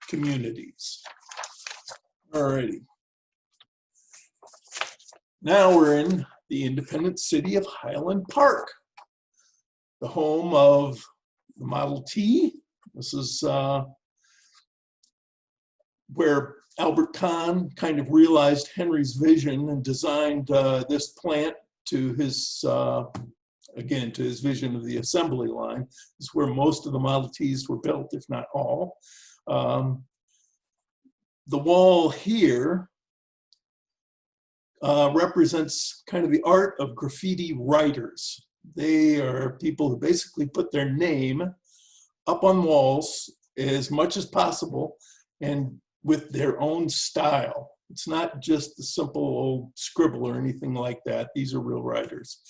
communities. Alrighty. Now we're in the independent city of Highland Park, the home of the Model T. This is where Albert Kahn kind of realized Henry's vision and designed this plant to his, again, to his vision of the assembly line. This is where most of the Model Ts were built, if not all. The wall here represents kind of the art of graffiti writers. They are people who basically put their name up on walls as much as possible and with their own style. It's not just the simple old scribble or anything like that. These are real writers.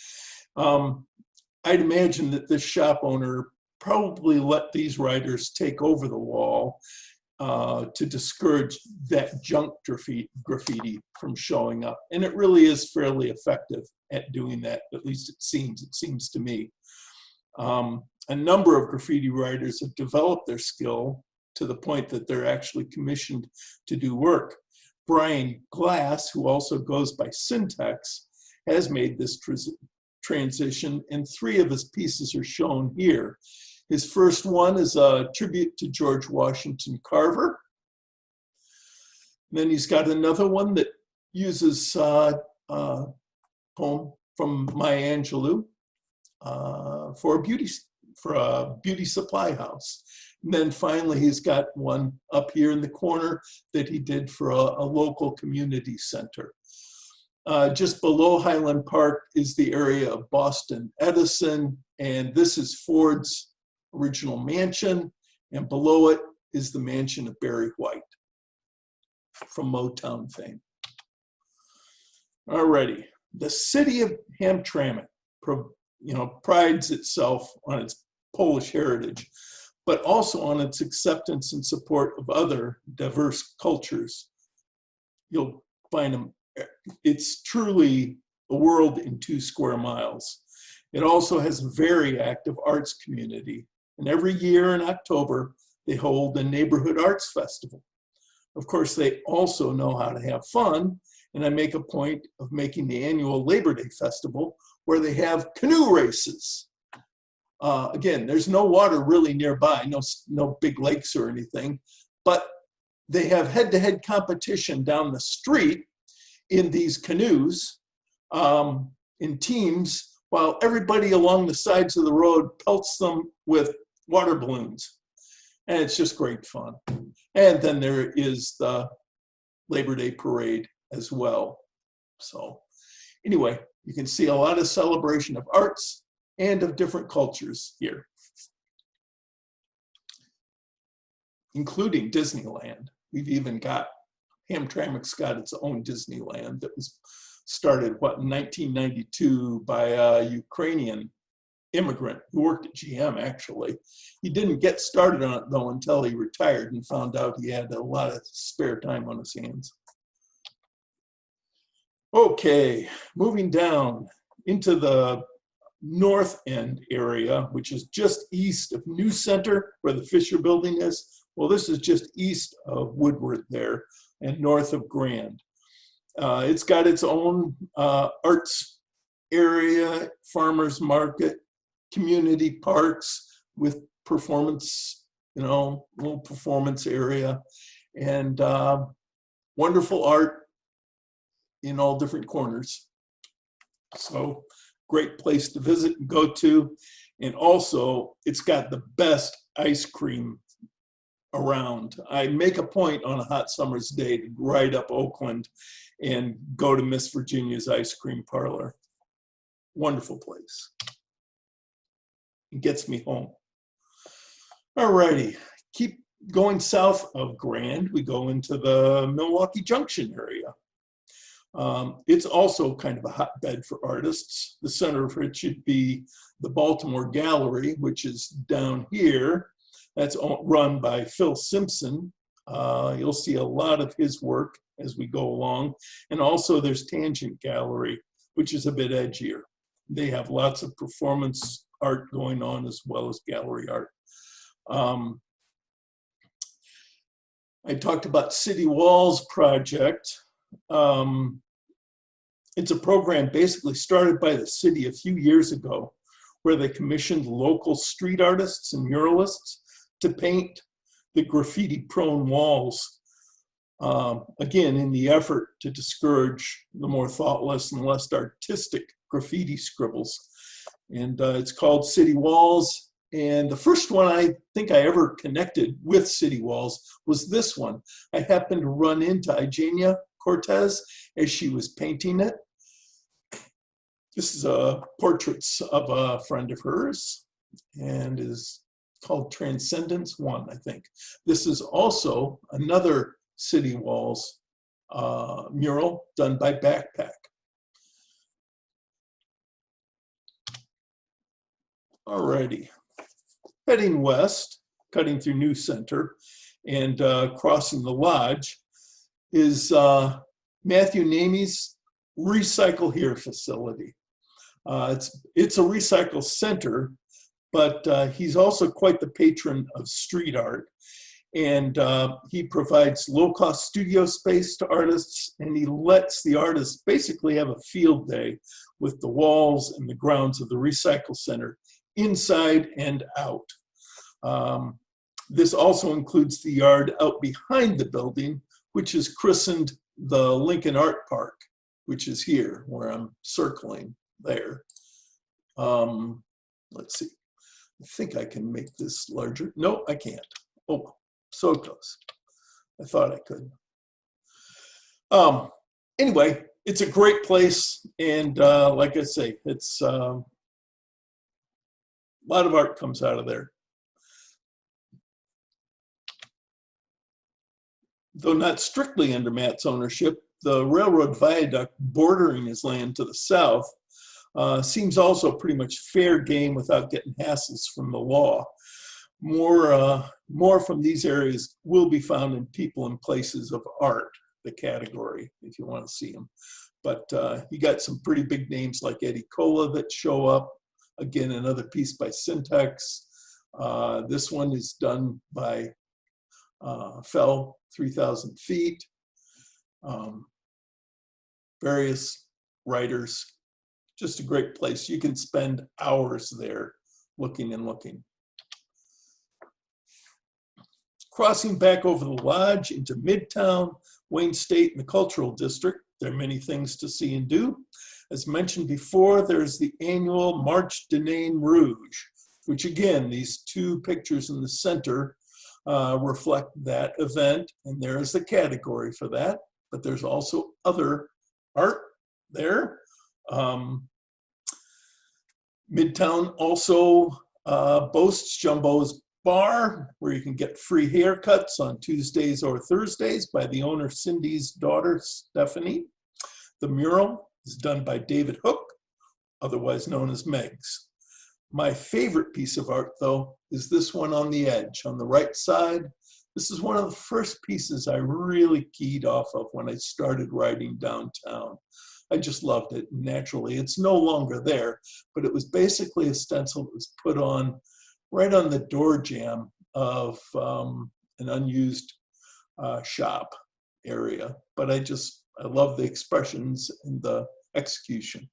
I'd imagine that this shop owner probably let these writers take over the wall to discourage that junk graffiti from showing up. And it really is fairly effective at doing that, at least it seems to me. A number of graffiti writers have developed their skill to the point that they're actually commissioned to do work. Brian Glass, who also goes by Syntax, has made this transition, and 3 of his pieces are shown here. His first one is a tribute to George Washington Carver. Then he's got another one that uses a poem from Maya Angelou for a beauty supply house. And then finally, he's got one up here in the corner that he did for a local community center. Just below Highland Park is the area of Boston Edison, and this is Ford's original mansion, and below it is the mansion of Barry White from Motown fame. Alrighty, the city of Hamtramck, prides itself on its Polish heritage, but also on its acceptance and support of other diverse cultures. You'll find them, it's truly a world in 2 square miles. It also has a very active arts community. And every year in October, they hold a neighborhood arts festival. Of course, they also know how to have fun, and I make a point of making the annual Labor Day festival where they have canoe races. Again, there's no water really nearby, no big lakes or anything, but they have head-to-head competition down the street in these canoes in teams, while everybody along the sides of the road pelts them with water balloons. And it's just great fun. And then there is the Labor Day parade as well. So anyway, you can see a lot of celebration of arts and of different cultures here, including Disneyland. We've even got, Hamtramck's got its own Disneyland that was started, in 1992 by a Ukrainian immigrant who worked at GM, actually. He didn't get started on it, though, until he retired and found out he had a lot of spare time on his hands. Okay, moving down into the North End area, which is just east of New Center, where the Fisher Building is. Well, this is just east of Woodward there and north of Grand. It's got its own arts area, farmers market, community parks with performance, little performance area, and wonderful art in all different corners. So great place to visit and go to. And also, it's got the best ice cream around. I make a point on a hot summer's day to ride up Oakland and go to Miss Virginia's ice cream parlor. Wonderful place. It gets me home. All righty, keep going south of Grand. We go into the Milwaukee Junction area. It's also kind of a hotbed for artists. The center of it should be the Baltimore Gallery, which is down here. That's run by Phil Simpson. You'll see a lot of his work as we go along. And also there's Tangent Gallery, which is a bit edgier. They have lots of performance art going on as well as gallery art. I talked about City Walls project. It's a program basically started by the city a few years ago, where they commissioned local street artists and muralists to paint the graffiti-prone walls, again, in the effort to discourage the more thoughtless and less artistic graffiti scribbles. And it's called City Walls. And the first one I think I ever connected with City Walls was this one. I happened to run into Eugenia Cortez as she was painting it. This is a portraits of a friend of hers and is called Transcendence 1, I think. This is also another City Walls mural done by Backpack. Alrighty, heading west, cutting through New Center and crossing the lodge is Matthew Namie's Recycle Here facility. It's a recycle center, but he's also quite the patron of street art. And he provides low-cost studio space to artists, and he lets the artists basically have a field day with the walls and the grounds of the recycle center, inside and out. This also includes the yard out behind the building, which is christened the Lincoln Art Park, which is here where I'm circling there. Let's see. I think I can make this larger. No, I can't. Oh, so close. I thought I could. Anyway, it's a great place. And like I say, it's a lot of art comes out of there. Though not strictly under Matt's ownership, the railroad viaduct bordering his land to the south seems also pretty much fair game without getting hassles from the law. More from these areas will be found in People and Places of Art, the category, if you want to see them. But you got some pretty big names like Eddie Cola that show up. Again, another piece by Syntax. This one is done by Fell 3,000 Feet. Various writers. Just a great place. You can spend hours there looking and looking. Crossing back over the lodge into Midtown, Wayne State, and the Cultural District, there are many things to see and do. As mentioned before, there's the annual Marche de Nain Rouge, which again, these two pictures in the center reflect that event, and there is the category for that, but there's also other art there. Midtown also boasts Jumbo's Bar, where you can get free haircuts on Tuesdays or Thursdays by the owner Cindy's daughter, Stephanie. The mural is done by David Hook, otherwise known as Meggs. My favorite piece of art, though, is this one on the edge, on the right side. This is one of the first pieces I really keyed off of when I started writing downtown. I just loved it naturally. It's no longer there, but it was basically a stencil that was put on right on the door jamb of an unused shop area. But I love the expressions and the execution.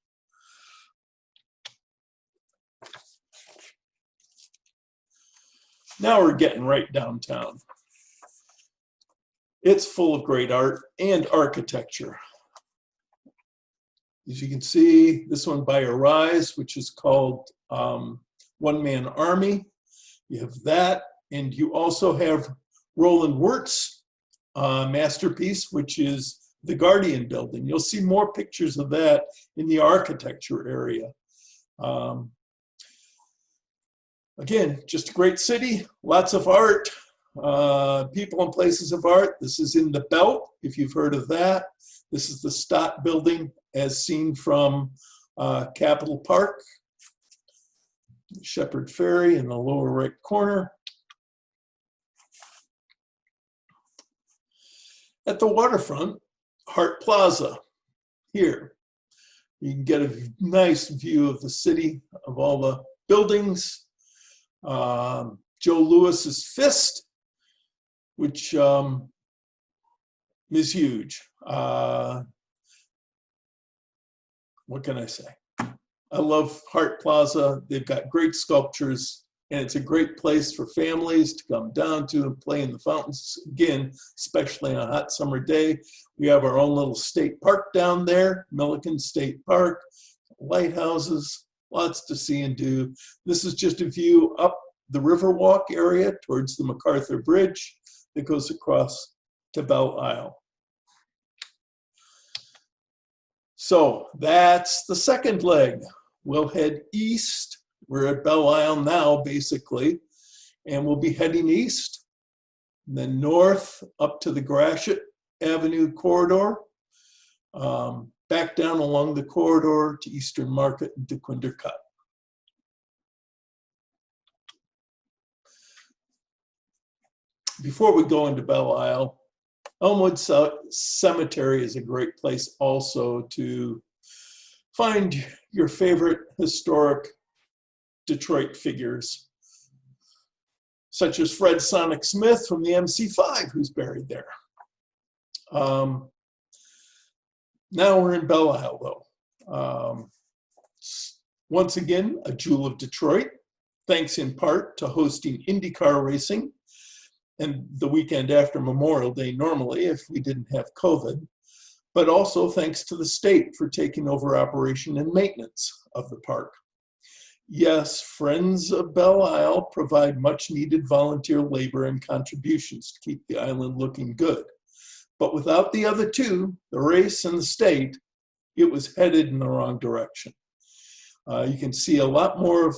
Now we're getting right downtown. It's full of great art and architecture. As you can see, this one by Arise, which is called One Man Army. You have that, and you also have Roland Wirt's masterpiece, which is the Guardian Building. You'll see more pictures of that in the architecture area. Again, just a great city, lots of art, people and places of art. This is in the Belt, if you've heard of that. This is the Stott Building as seen from Capitol Park. Shepard Fairey in the lower right corner. At the waterfront, Hart Plaza, here. You can get a nice view of the city, of all the buildings. Joe Louis's Fist, which is huge. What can I say? I love Hart Plaza. They've got great sculptures, and it's a great place for families to come down to and play in the fountains. Again, especially on a hot summer day. We have our own little state park down there, Milliken State Park, lighthouses, lots to see and do. This is just a view up the Riverwalk area towards the MacArthur Bridge that goes across to Belle Isle. So that's the second leg. We'll head east. We're at Belle Isle now, basically, and we'll be heading east, and then north up to the Gratiot Avenue corridor, back down along the corridor to Eastern Market and Dequindre Cut. Before we go into Belle Isle, Elmwood Cemetery is a great place also to find your favorite historic Detroit figures, such as Fred Sonic Smith from the MC5, who's buried there. Now we're in Belle Isle, though. Once again, a jewel of Detroit, thanks in part to hosting IndyCar racing and the weekend after Memorial Day normally if we didn't have COVID, but also thanks to the state for taking over operation and maintenance of the park. Yes, Friends of Belle Isle provide much needed volunteer labor and contributions to keep the island looking good. But without the other two, the race and the state, it was headed in the wrong direction. You can see a lot more of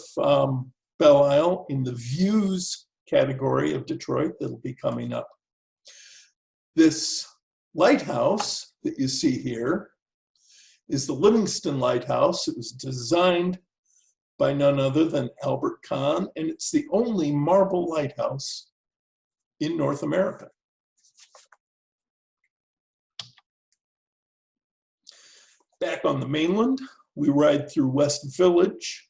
Belle Isle in the views category of Detroit that'll be coming up. This lighthouse that you see here is the Livingston Lighthouse. It was designed by none other than Albert Kahn, and it's the only marble lighthouse in North America. Back on the mainland, we ride through West Village,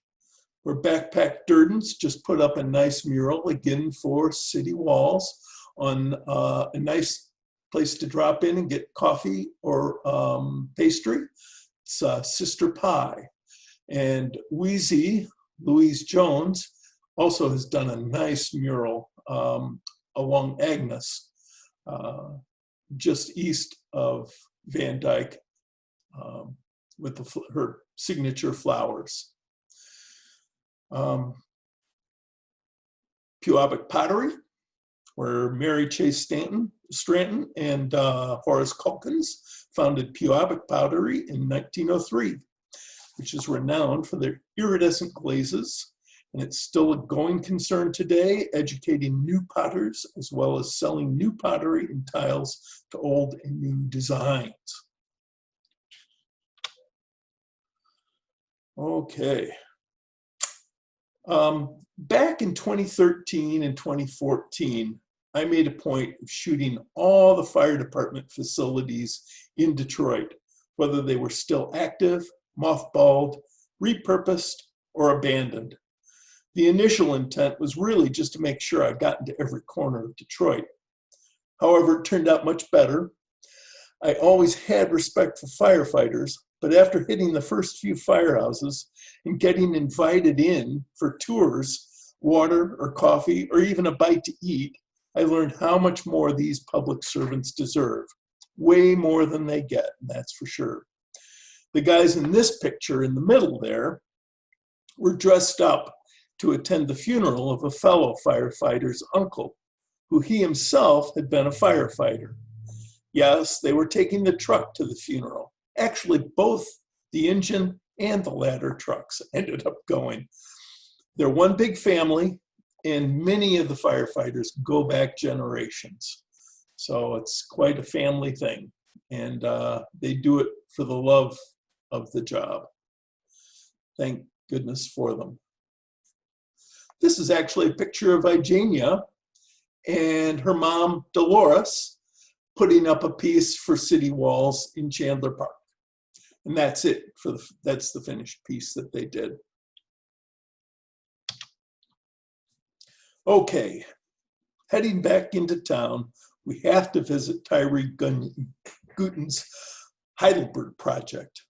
where Backpack Durden's just put up a nice mural, again for city walls, on a nice place to drop in and get coffee or pastry. It's Sister Pie. And Wheezy, Louise Jones, also has done a nice mural along Agnes, just east of Van Dyke, with her signature flowers. Pewabic Pottery, where Mary Chase Stratton and Horace Calkins founded Pewabic Pottery in 1903, which is renowned for their iridescent glazes, and it's still a going concern today, educating new potters as well as selling new pottery and tiles to old and new designs. Okay. Back in 2013 and 2014, I made a point of shooting all the fire department facilities in Detroit, whether they were still active, mothballed, repurposed, or abandoned. The initial intent was really just to make sure I got into every corner of Detroit. However, it turned out much better. I always had respect for firefighters, but after hitting the first few firehouses and getting invited in for tours, water or coffee, or even a bite to eat, I learned how much more these public servants deserve. Way more than they get, that's for sure. The guys in this picture in the middle there were dressed up to attend the funeral of a fellow firefighter's uncle, who he himself had been a firefighter. Yes, they were taking the truck to the funeral. Actually, both the engine and the ladder trucks ended up going. They're one big family, and many of the firefighters go back generations. So it's quite a family thing, and they do it for the love of the job. Thank goodness for them. This is actually a picture of Igenia and her mom, Dolores, putting up a piece for city walls in Chandler Park. And that's it, that's the finished piece that they did. Okay, heading back into town, we have to visit Tyree Gooden's Heidelberg project.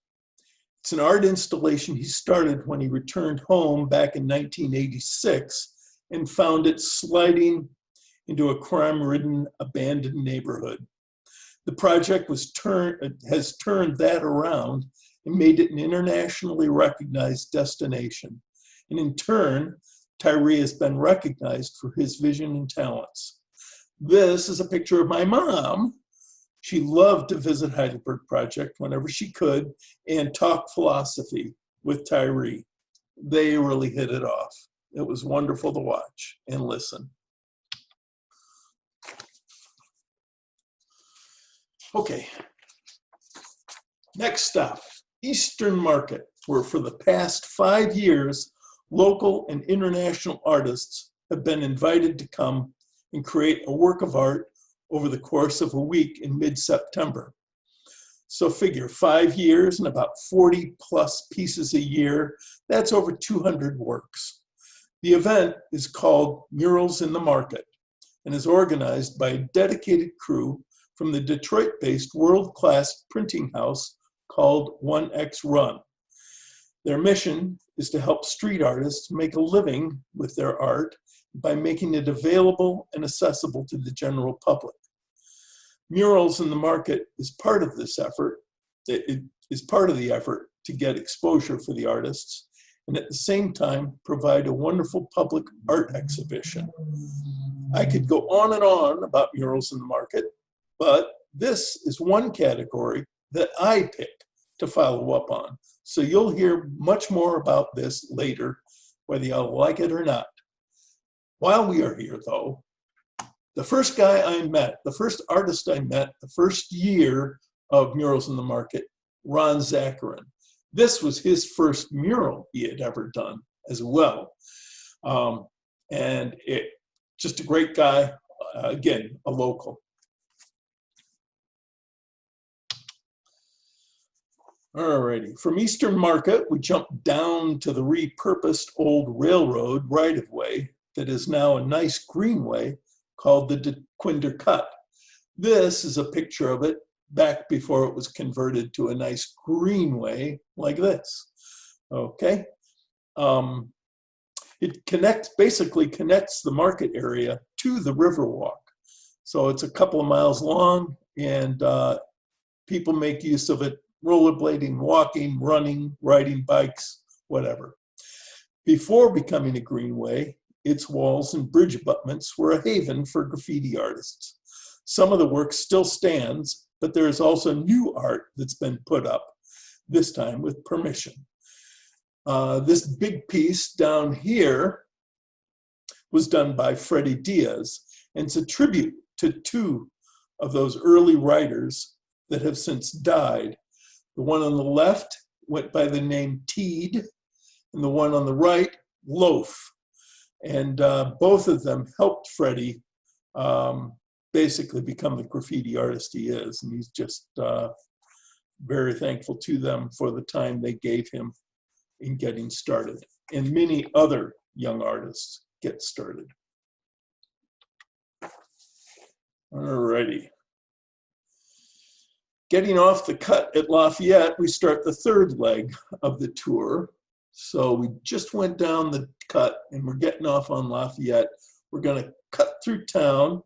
It's an art installation he started when he returned home back in 1986 and found it sliding into a crime-ridden, abandoned neighborhood. The project has turned that around and made it an internationally recognized destination. And in turn, Tyree has been recognized for his vision and talents. This is a picture of my mom. She loved to visit Heidelberg project whenever she could and talk philosophy with Tyree. They really hit it off. It was wonderful to watch and listen. Okay, next stop, Eastern Market, where for the past 5 years, local and international artists have been invited to come and create a work of art over the course of a week in mid-September. So figure 5 years and about 40 plus pieces a year, that's over 200 works. The event is called Murals in the Market and is organized by a dedicated crew from the Detroit-based world-class printing house called 1X Run. Their mission is to help street artists make a living with their art by making it available and accessible to the general public. Murals in the Market is part of this effort. It is part of the effort to get exposure for the artists and at the same time provide a wonderful public art exhibition. I could go on and on about Murals in the Market, but this is one category that I pick to follow up on. So you'll hear much more about this later, whether you like it or not. While we are here though, the first guy I met, the first artist I met the first year of Murals in the Market, Ron Zacharin. This was his first mural he had ever done as well. And just a great guy, again, a local. Alrighty, from Eastern Market, we jump down to the repurposed old railroad right-of-way that is now a nice greenway called the Dequindre Cut. This is a picture of it back before it was converted to a nice greenway like this. Okay, it basically connects the market area to the Riverwalk. So it's a couple of miles long, and people make use of it rollerblading, walking, running, riding bikes, whatever. Before becoming a greenway, its walls and bridge abutments were a haven for graffiti artists. Some of the work still stands, but there is also new art that's been put up, this time with permission. This big piece down here was done by Freddie Diaz, and it's a tribute to two of those early writers that have since died. The one on the left went by the name Teed, and the one on the right, Loaf. And both of them helped Freddie basically become the graffiti artist he is. And he's just very thankful to them for the time they gave him in getting started. And many other young artists get started. Alrighty. Getting off the cut at Lafayette, we start the third leg of the tour. So we just went down the cut and we're getting off on Lafayette. We're gonna cut through town,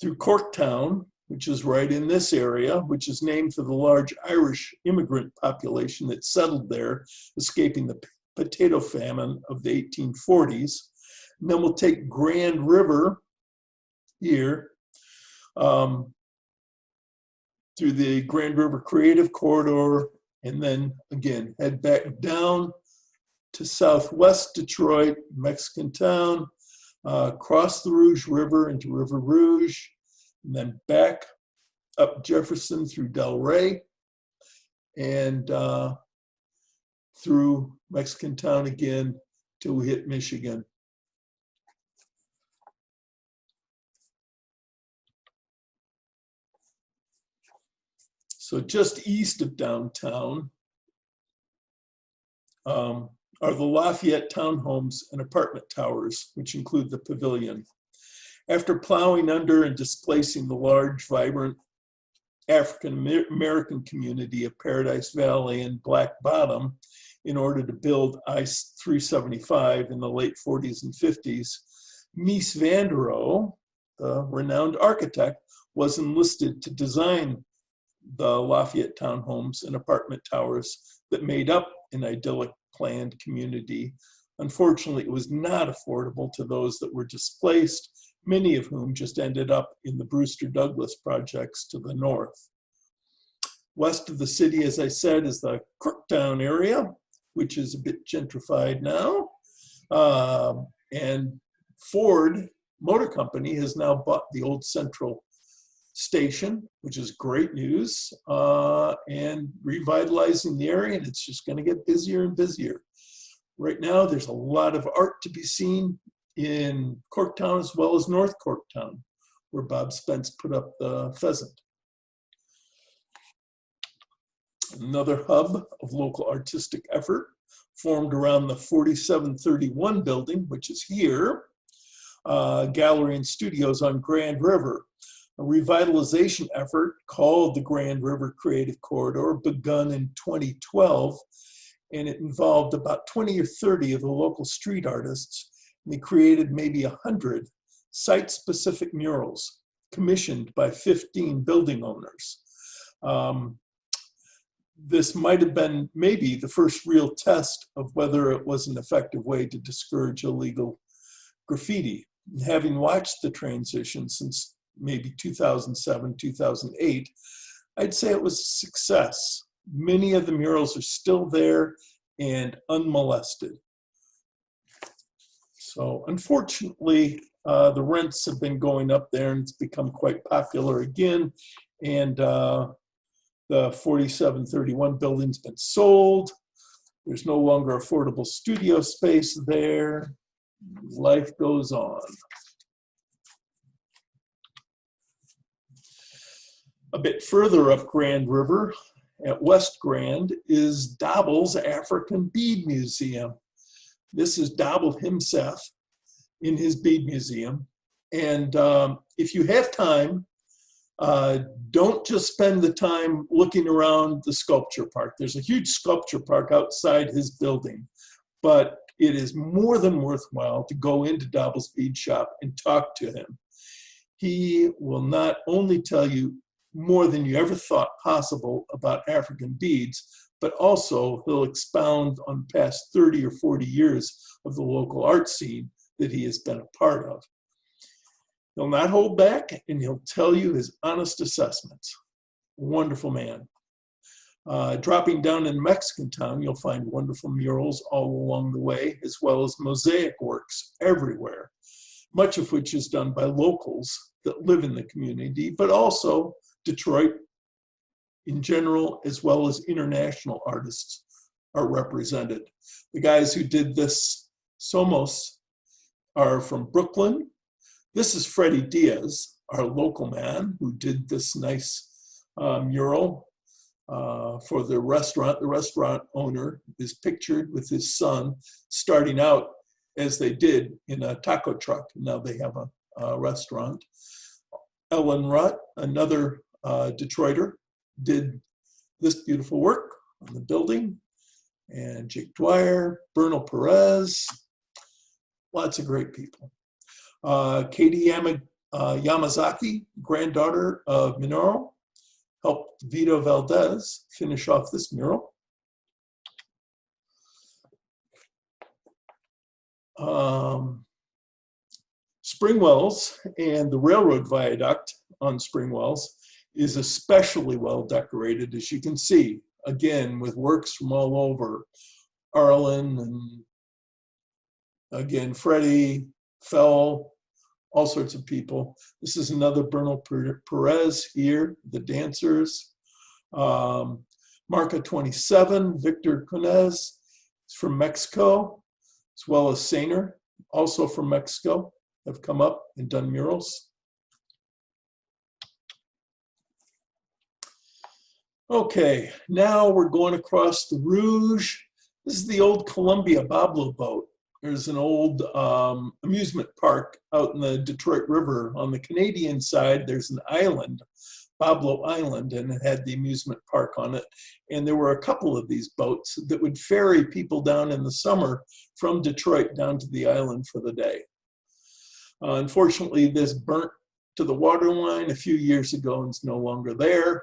through Corktown, which is right in this area, which is named for the large Irish immigrant population that settled there, escaping the potato famine of the 1840s. And then we'll take Grand River here, through the Grand River Creative Corridor, and then again, head back down to Southwest Detroit, Mexican Town, cross the Rouge River into River Rouge, and then back up Jefferson through Delray, and through Mexican Town again till we hit Michigan. So just east of downtown are the Lafayette Townhomes and apartment towers, which include the Pavilion. After plowing under and displacing the large, vibrant African-American community of Paradise Valley and Black Bottom in order to build I-375 in the late 40s and 50s, Mies van der Rohe, the renowned architect, was enlisted to design the Lafayette Townhomes and apartment towers that made up an idyllic planned community. Unfortunately, it was not affordable to those that were displaced, many of whom just ended up in the Brewster Douglas projects to the north. West of the city, as I said, is the Crooktown area, which is a bit gentrified now. And Ford Motor Company has now bought the old Central Station, which is great news, and revitalizing the area, and it's just going to get busier and busier. Right now, there's a lot of art to be seen in Corktown as well as North Corktown, where Bob Spence put up the pheasant. Another hub of local artistic effort formed around the 4731 building, which is here, gallery and studios on Grand River. A revitalization effort called the Grand River Creative Corridor begun in 2012, and it involved about 20 or 30 of the local street artists. And they created maybe 100 site-specific murals commissioned by 15 building owners. This might have been maybe the first real test of whether it was an effective way to discourage illegal graffiti. And having watched the transition since maybe 2007, 2008, I'd say it was a success. Many of the murals are still there and unmolested. So unfortunately, the rents have been going up there and it's become quite popular again. And the 4731 building's been sold. There's no longer affordable studio space there. Life goes on. A bit further up Grand River, at West Grand, is Dobble's African Bead Museum. This is Dobble himself in his bead museum. And if you have time, don't just spend the time looking around the sculpture park. There's a huge sculpture park outside his building, but it is more than worthwhile to go into Dobble's bead shop and talk to him. He will not only tell you more than you ever thought possible about African beads, but also he'll expound on the past 30 or 40 years of the local art scene that he has been a part of. He'll not hold back, and he'll tell you his honest assessments. Wonderful man. Dropping down in Mexican Town, you'll find wonderful murals all along the way, as well as mosaic works everywhere, much of which is done by locals that live in the community, but also Detroit in general, as well as international artists are represented. The guys who did this Somos are from Brooklyn. This is Freddie Diaz, our local man, who did this nice mural for the restaurant. The restaurant owner is pictured with his son starting out as they did in a taco truck. Now they have a restaurant. Ellen Rutt, another Detroiter, did this beautiful work on the building. And Jake Dwyer, Bernal Perez, lots of great people. Katie Yamazaki, granddaughter of Mural, helped Vito Valdez finish off this mural. Springwells and the railroad viaduct on Springwells is especially well decorated, as you can see, again, with works from all over. Arlen and again, Freddie, Fell, all sorts of people. This is another Bernal Perez here, the dancers. Marca 27, Victor Cunez is from Mexico, as well as Sainer, also from Mexico, have come up and done murals. Okay, now we're going across the Rouge. This is the old Columbia Boblo boat. There's an old amusement park out in the Detroit River. On the Canadian side, there's an island, Boblo Island, and it had the amusement park on it. And there were a couple of these boats that would ferry people down in the summer from Detroit down to the island for the day. Unfortunately, this burnt to the water line a few years ago and is no longer there.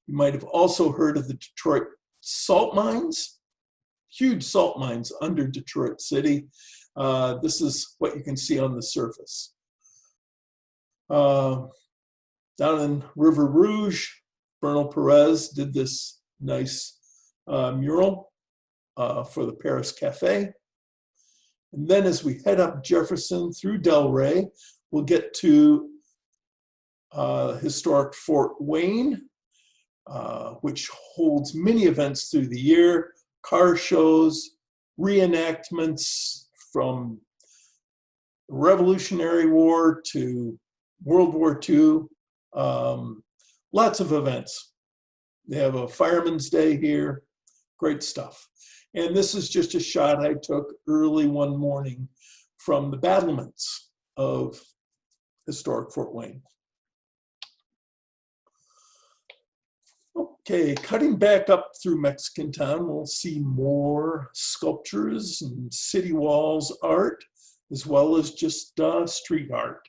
You might have also heard of the Detroit salt mines, huge salt mines under Detroit City. This is what you can see on the surface. Down in River Rouge, Bernal Perez did this nice mural for the Paris Cafe. And then as we head up Jefferson through Delray, we'll get to historic Fort Wayne, which holds many events through the year, car shows, reenactments from the Revolutionary War to World War II, lots of events. They have a Fireman's Day here, great stuff. And this is just a shot I took early one morning from the battlements of historic Fort Wayne. Okay, cutting back up through Mexican Town, we'll see more sculptures and city walls art, as well as just street art.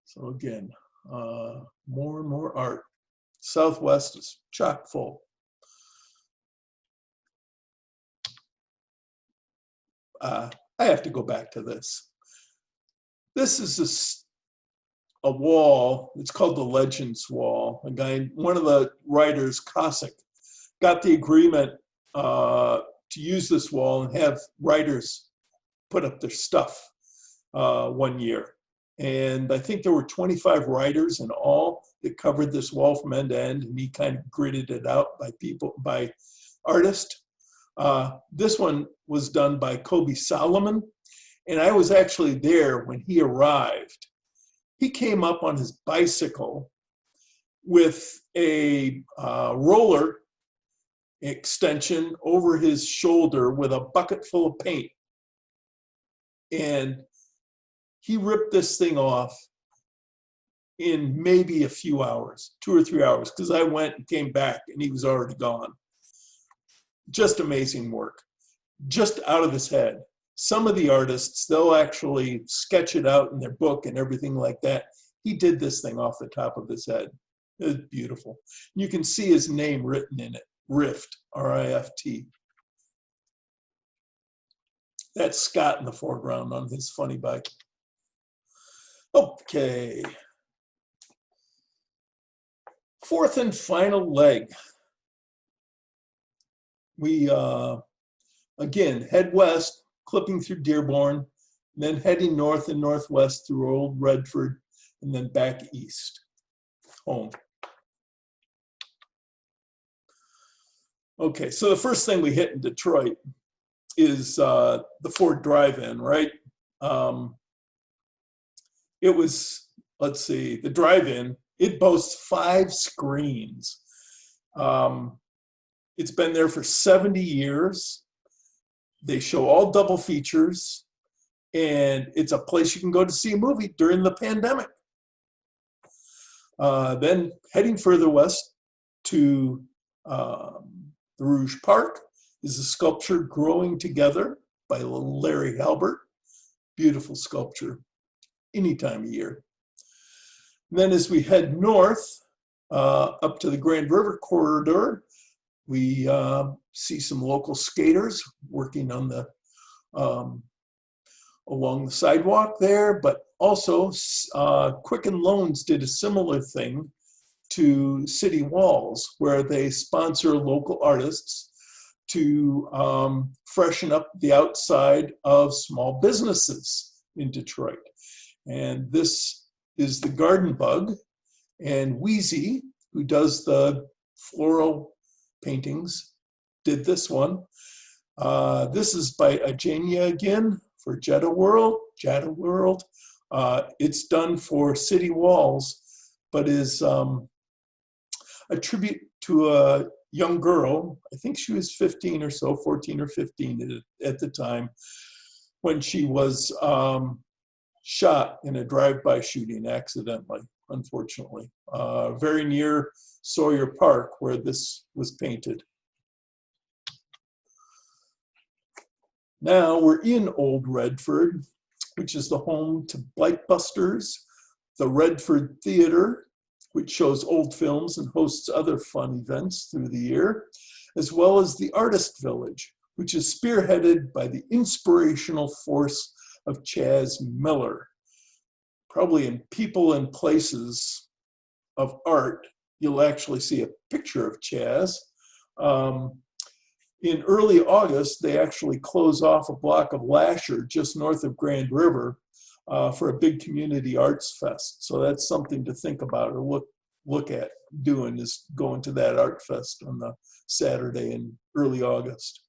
So again, more and more art. Southwest is chock full. I have to go back to this. This is a wall. It's called the Legends Wall. A guy, one of the writers, Cossack, got the agreement to use this wall and have writers put up their stuff one year. And I think there were 25 writers in all that covered this wall from end to end, and he kind of gridded it out by artists. This one was done by Kobe Solomon, and I was actually there when he arrived. He came up on his bicycle with a roller extension over his shoulder with a bucket full of paint. And he ripped this thing off in maybe a few hours, 2 or 3 hours, because I went and came back and he was already gone. Just amazing work, just out of his head. Some of the artists, they'll actually sketch it out in their book and everything like that. He did this thing off the top of his head. It was beautiful. You can see his name written in it, Rift, R-I-F-T. That's Scott in the foreground on his funny bike. Okay. Fourth and final leg. We, again, head west, clipping through Dearborn, then heading north and northwest through Old Redford, and then back east, home. Okay, so the first thing we hit in Detroit is the Ford Drive-In, right? It was, let's see, the Drive-In, it boasts 5 screens. It's been there for 70 years. They show all double features, and it's a place you can go to see a movie during the pandemic. Then heading further west to the Rouge Park is a sculpture Growing Together by Larry Halbert. Beautiful sculpture, any time of year. And then as we head north up to the Grand River corridor, we see some local skaters working on the along the sidewalk there, but also Quicken Loans did a similar thing to City Walls, where they sponsor local artists to freshen up the outside of small businesses in Detroit. And this is the Garden Bug, and Wheezy, who does the floral paintings, did this one. This is by Ajania again for Jetta World. It's done for City Walls, but is a tribute to a young girl. I think she was 15 or so, 14 or 15 at the time, when she was shot in a drive-by shooting accidentally, unfortunately, very near Sawyer Park, where this was painted. Now we're in Old Redford, which is the home to Blightbusters, the Redford Theater, which shows old films and hosts other fun events through the year, as well as the Artist Village, which is spearheaded by the inspirational force of Chas Miller. Probably in People and Places of Art, you'll actually see a picture of Chas. In early August, they actually close off a block of Lasher just north of Grand River for a big community arts fest. So that's something to think about or look at doing, is going to that art fest on the Saturday in early August.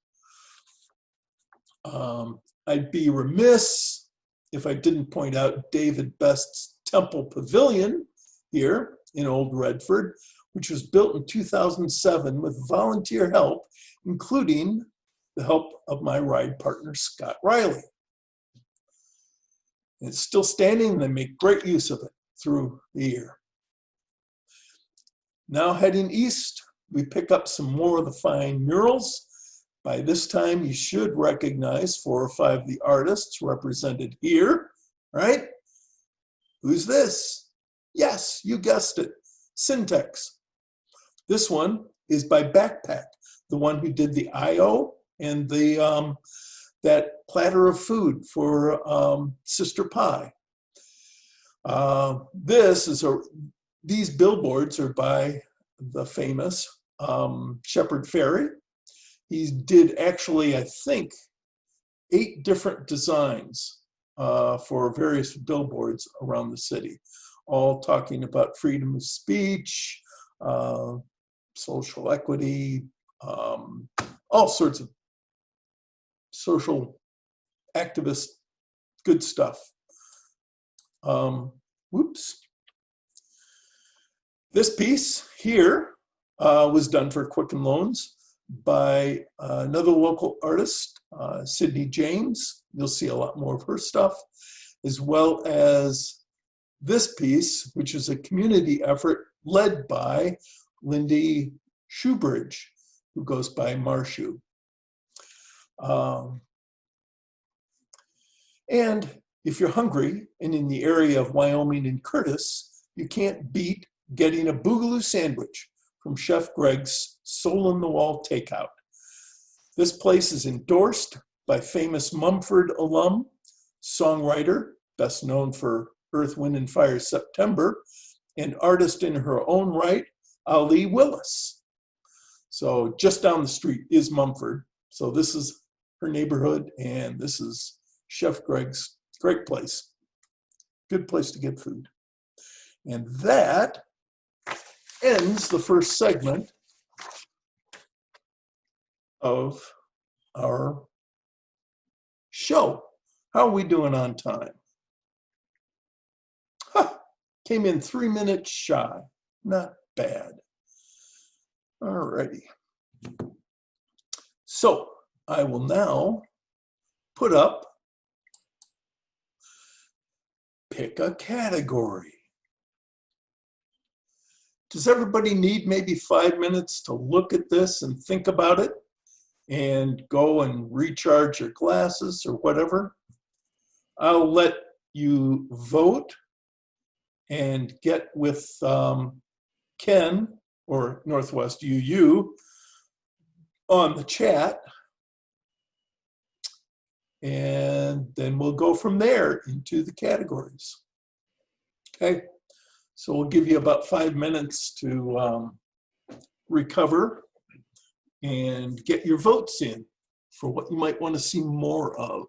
I'd be remiss if I didn't point out David Best's Temple Pavilion here in Old Redford, which was built in 2007 with volunteer help, including the help of my ride partner, Scott Riley. And it's still standing, and they make great use of it through the year. Now heading east, we pick up some more of the fine murals. By this time, you should recognize 4 or 5 of the artists represented here, right? Who's this? Yes, you guessed it, Syntax. This one is by Backpack, the one who did the I.O. and the that platter of food for Sister Pie. These billboards are by the famous Shepard Fairey. He did actually, I think, 8 different designs for various billboards around the city, all talking about freedom of speech, social equity, all sorts of social activist good stuff. This piece here was done for Quicken Loans by another local artist, Sydney James. You'll see a lot more of her stuff, as well as this piece, which is a community effort led by Lindy Shoebridge, who goes by Marshu. And if you're hungry and in the area of Wyoming and Curtis, you can't beat getting a Boogaloo sandwich from Chef Greg's Soul in the Wall Takeout. This place is endorsed by famous Mumford alum, songwriter, best known for Earth, Wind, and Fire September, and artist in her own right, Ali Willis. So just down the street is Mumford. So this is her neighborhood, and this is Chef Greg's. Great place. Good place to get food. And that ends the first segment of our show. How are we doing on time? Came in 3 minutes shy. Not bad. All righty. So I will now put up Pick a Category. Does everybody need maybe 5 minutes to look at this and think about it and go and recharge your glasses or whatever? I'll let you vote and get with Ken or Northwest UU on the chat, and then we'll go from there into the categories. Okay, so we'll give you about 5 minutes to recover and get your votes in for what you might want to see more of.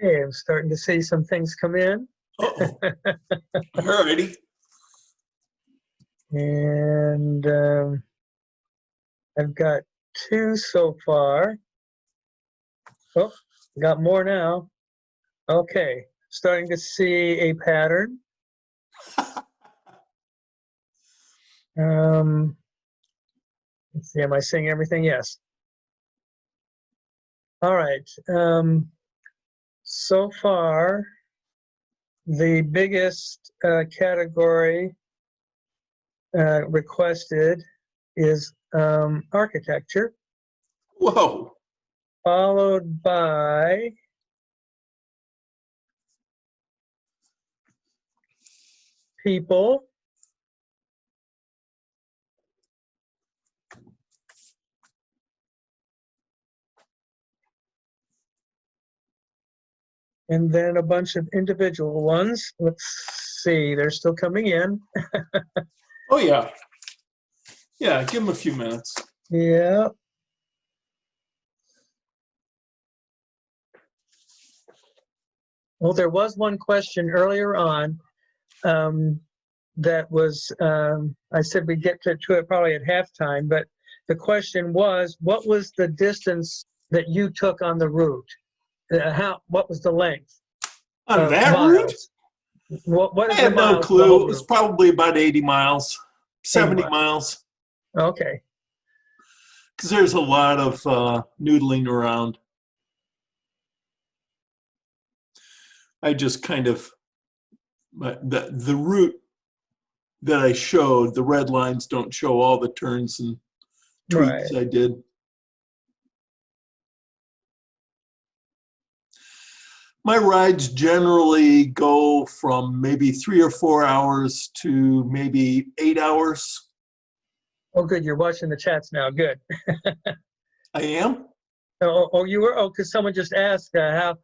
Okay, I'm starting to see some things come in. Uh-oh. All righty. And I've got two so far. Oh, got more now. Okay, starting to see a pattern. Let's see, am I seeing everything? Yes. All right. So far, the biggest category requested is architecture, Whoa. followed by people, and then a bunch of individual ones. Let's see, they're still coming in. Oh, yeah. Yeah, give them a few minutes. Yeah. Well, there was one question earlier on that was, I said we'd get to it probably at halftime, but the question was, what was the distance that you took on the route? What was the length? On that miles? route? What I is the have no miles? clue. It was probably about 80 miles, 70 miles. miles. Okay. Because there's a lot of noodling around. I just kind of, the route that I showed, the red lines don't show all the turns and tweaks I did. My rides generally go from maybe 3 or 4 hours to maybe 8 hours. Oh, good. You're watching the chats now. Good. I am? Oh, you were? Oh, because someone just asked how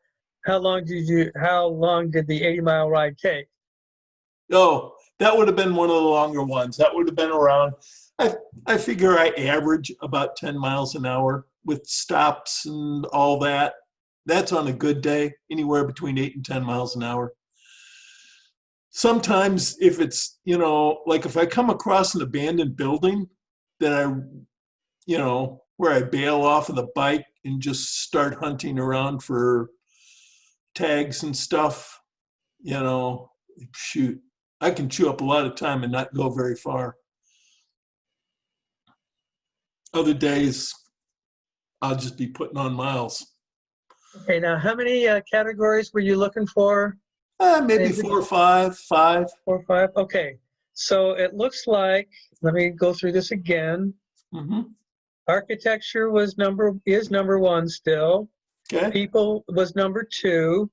long did the 80-mile ride take? Oh, that would have been one of the longer ones. That would have been around, I figure I average about 10 miles an hour with stops and all that. That's on a good day, anywhere between 8 and 10 miles an hour. Sometimes if it's, like if I come across an abandoned building that where I bail off of the bike and just start hunting around for tags and stuff, shoot, I can chew up a lot of time and not go very far. Other days, I'll just be putting on miles. Okay, now how many categories were you looking for? Maybe 4 or 5. 5. 4 or 5. Okay, so it looks like, let me go through this again. Mm-hmm. Architecture is number 1 still. Okay. People was number 2.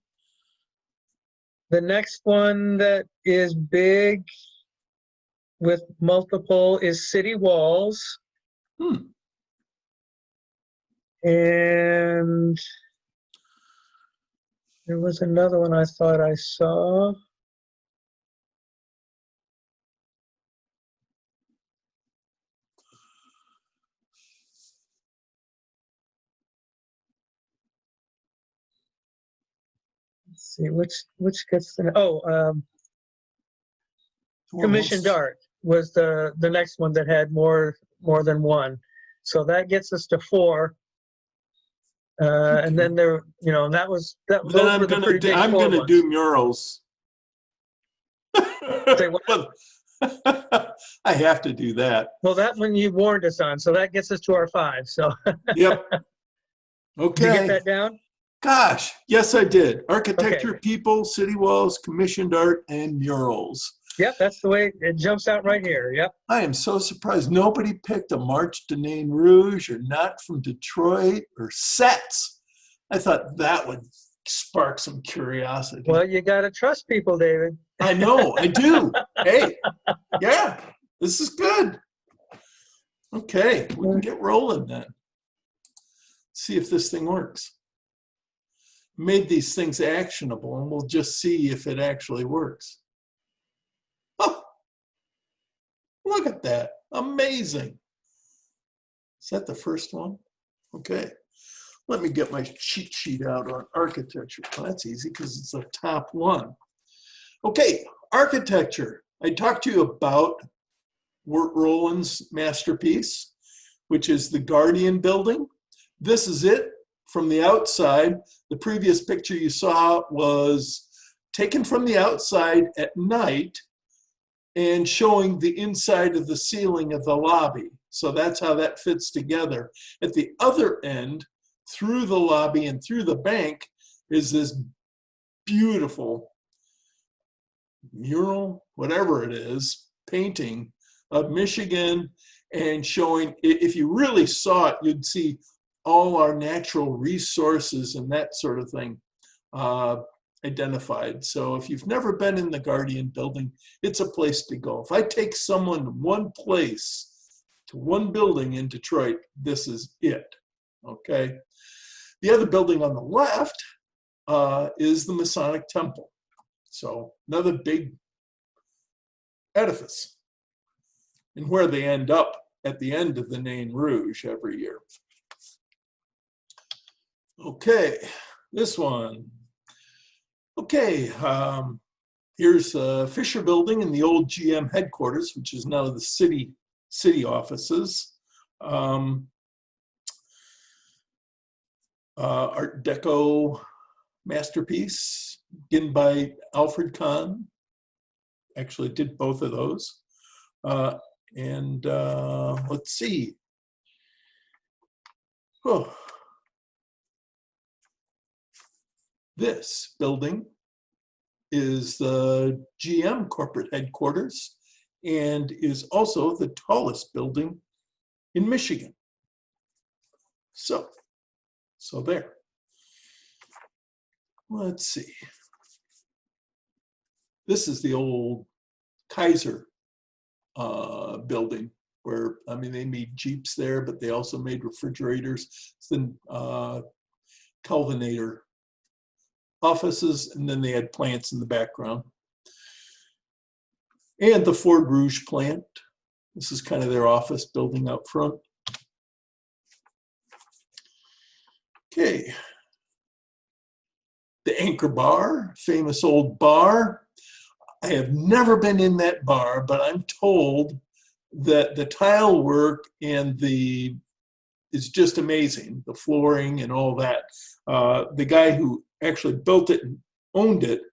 The next one that is big with multiple is city walls. And there was another one I thought I saw. Let's see which gets the commissioned art was the next one that had more than one. So that gets us to 4. And then there, that was that. Then I'm gonna do murals. Say what? I have to do that. Well, that one you warned us on, so that gets us to our 5. So. Yep. Okay. Did you get that down? Gosh, yes, I did. Architecture, Okay. people, city walls, commissioned art, and murals. Yep, that's the way it jumps out right here. Yep. I am so surprised nobody picked a March de Nain Rouge or Not from Detroit or Sets. I thought that would spark some curiosity. Well, you got to trust people, David. I know, I do. Hey, yeah, this is good. Okay, we can get rolling then. See if this thing works. Made these things actionable, and we'll just see if it actually works. Oh, look at that. Amazing. Is that the first one? Okay. Let me get my cheat sheet out on architecture. Well, that's easy because it's the top one. Okay, architecture. I talked to you about Wirt Rowland's masterpiece, which is the Guardian building. This is it from the outside. The previous picture you saw was taken from the outside at night and showing the inside of the ceiling of the lobby. So that's how that fits together. At the other end, through the lobby and through the bank, is this beautiful mural, whatever it is, painting of Michigan, and showing, if you really saw it, you'd see all our natural resources and that sort of thing identified. So if you've never been in the Guardian building, it's a place to go. If I take someone one place to one building in Detroit, this is it, okay? The other building on the left is the Masonic Temple. So another big edifice, and where they end up at the end of the Nain Rouge every year. Okay, this one. Okay, here's Fisher Building in the old GM headquarters, which is now the city offices. Art Deco masterpiece, again by Alfred Kahn. Actually did both of those. Let's see. Oh. This building is the GM corporate headquarters and is also the tallest building in Michigan. So there. Let's see. This is the old Kaiser building where, I mean, they made Jeeps there, but they also made refrigerators. It's the Kelvinator offices, and then they had plants in the background. And the Ford Rouge plant. This is kind of their office building out front. Okay. The Anchor Bar, famous old bar. I have never been in that bar, but I'm told that the tile work and is just amazing. The flooring and all that. The guy who actually built it and owned it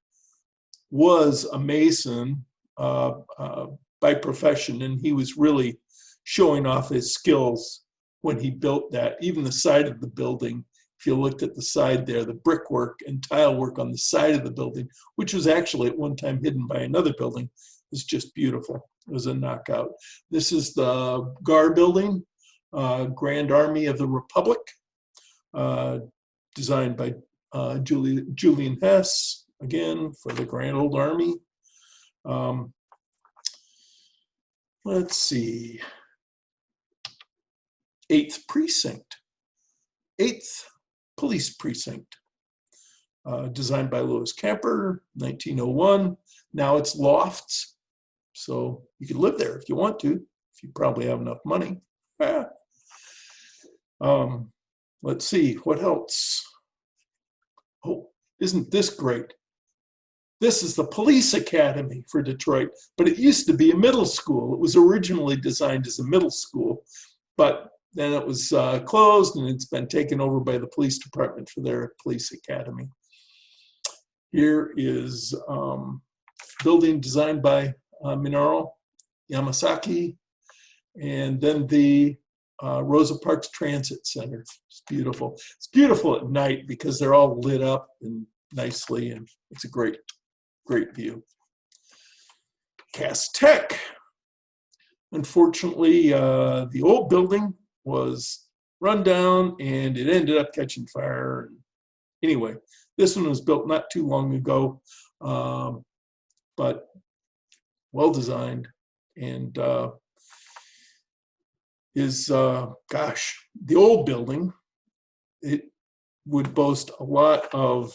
was a mason by profession, and he was really showing off his skills when he built that. Even the side of the building, if you looked at the side there, the brickwork and tile work on the side of the building, which was actually at one time hidden by another building, was just beautiful. It was a knockout. This is the GAR building, Grand Army of the Republic, designed by Julian Hess, again, for the Grand Old Army. Let's see. 8th Precinct, 8th Police Precinct, designed by Louis Camper, 1901. Now it's lofts, so you can live there if you want to, if you probably have enough money. Let's see, what else? Oh, isn't this great? This is the Police Academy for Detroit, but it used to be a middle school. It was originally designed as a middle school, but then it was closed and it's been taken over by the police department for their police academy. Here is building designed by Mural, Yamasaki, and then the Rosa Parks Transit Center. It's beautiful. It's beautiful at night because they're all lit up and nicely, and it's a great view. Cass Tech. Unfortunately, the old building was run down and it ended up catching fire. Anyway, this one was built not too long ago, but well designed, and the old building, it would boast a lot of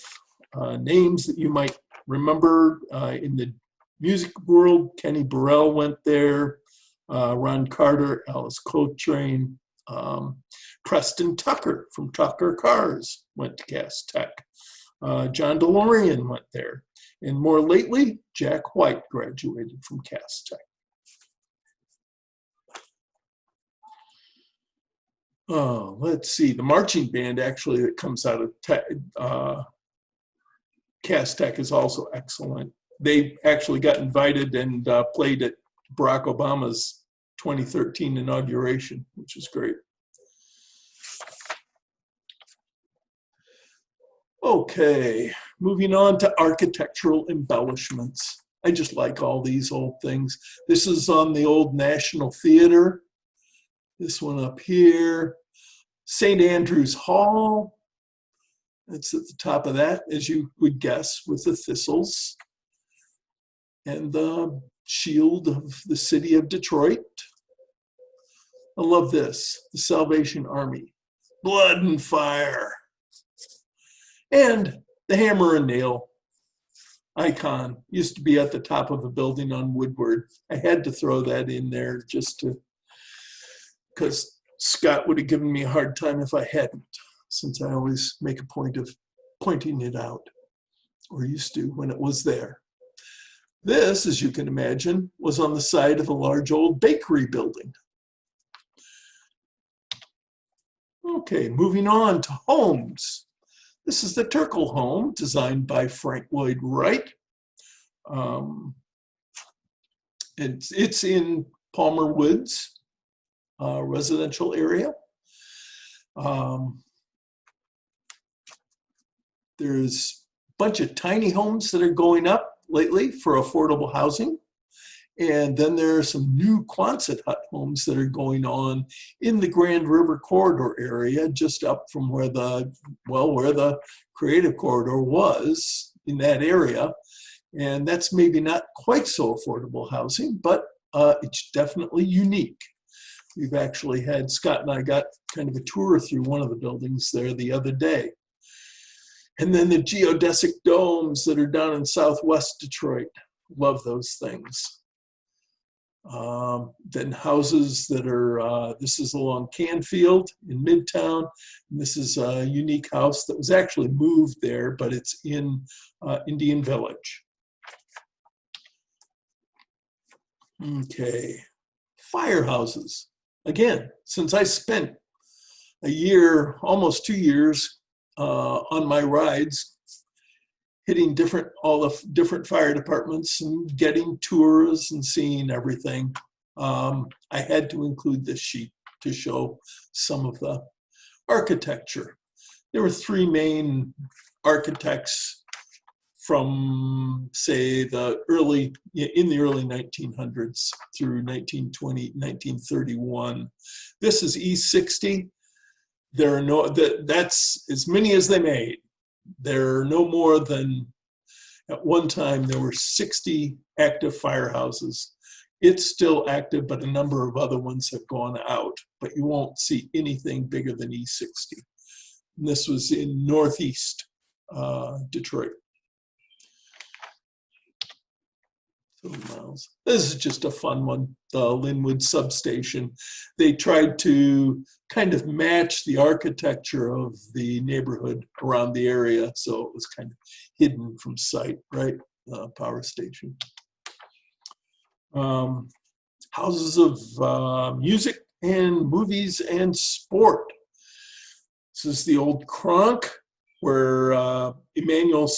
names that you might remember in the music world. Kenny Burrell went there, Ron Carter, Alice Coltrane, Preston Tucker from Tucker Cars went to Cass Tech. John DeLorean went there. And more lately, Jack White graduated from Cass Tech. Let's see, the marching band actually that comes out of Cass Tech is also excellent. They actually got invited and played at Barack Obama's 2013 inauguration, which was great. Okay, moving on to architectural embellishments. I just like all these old things. This is on the old National Theater. This one up here, St. Andrew's Hall. It's at the top of that, as you would guess, with the thistles. And the shield of the city of Detroit. I love this, the Salvation Army. Blood and fire. And the hammer and nail icon used to be at the top of a building on Woodward. I had to throw that in there just to, because Scott would have given me a hard time if I hadn't, since I always make a point of pointing it out, or used to when it was there. This, as you can imagine, was on the side of a large old bakery building. Okay, moving on to homes. This is the Turkle home, designed by Frank Lloyd Wright. It's in Palmer Woods residential area. There's a bunch of tiny homes that are going up lately for affordable housing. And then there are some new Quonset hut homes that are going on in the Grand River Corridor area, just up from where the Creative Corridor was in that area. And that's maybe not quite so affordable housing, but it's definitely unique. We've actually had, Scott and I got kind of a tour through one of the buildings there the other day. And then the geodesic domes that are down in Southwest Detroit. Love those things. Then houses that are, this is along Canfield in Midtown. And this is a unique house that was actually moved there, but it's in Indian Village. Okay, firehouses. Again, since I spent a year, almost 2 years on my rides, hitting all the different fire departments and getting tours and seeing everything. I had to include this sheet to show some of the architecture. There were three main architects from, say, in the early 1900s through 1920, 1931. This is E60. There are no, that's as many as they made. There are no more than, at one time, there were 60 active firehouses. It's still active, but a number of other ones have gone out, but you won't see anything bigger than E60. And this was in Northeast Detroit. Miles. This is just a fun one, the Linwood Substation. They tried to kind of match the architecture of the neighborhood around the area, so it was kind of hidden from sight, right? Power station. Houses of music and movies and sport. This is the old Kronk, where Emanuel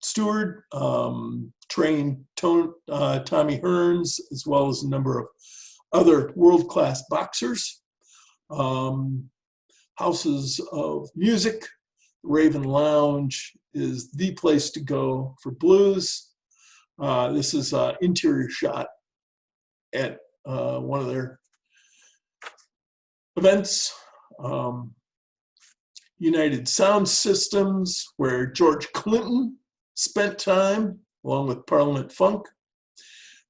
Stewart trained Tommy Hearns, as well as a number of other world-class boxers. Houses of music. Raven Lounge is the place to go for blues. This is an interior shot at one of their events. United Sound Systems, where George Clinton spent time, along with Parliament Funk.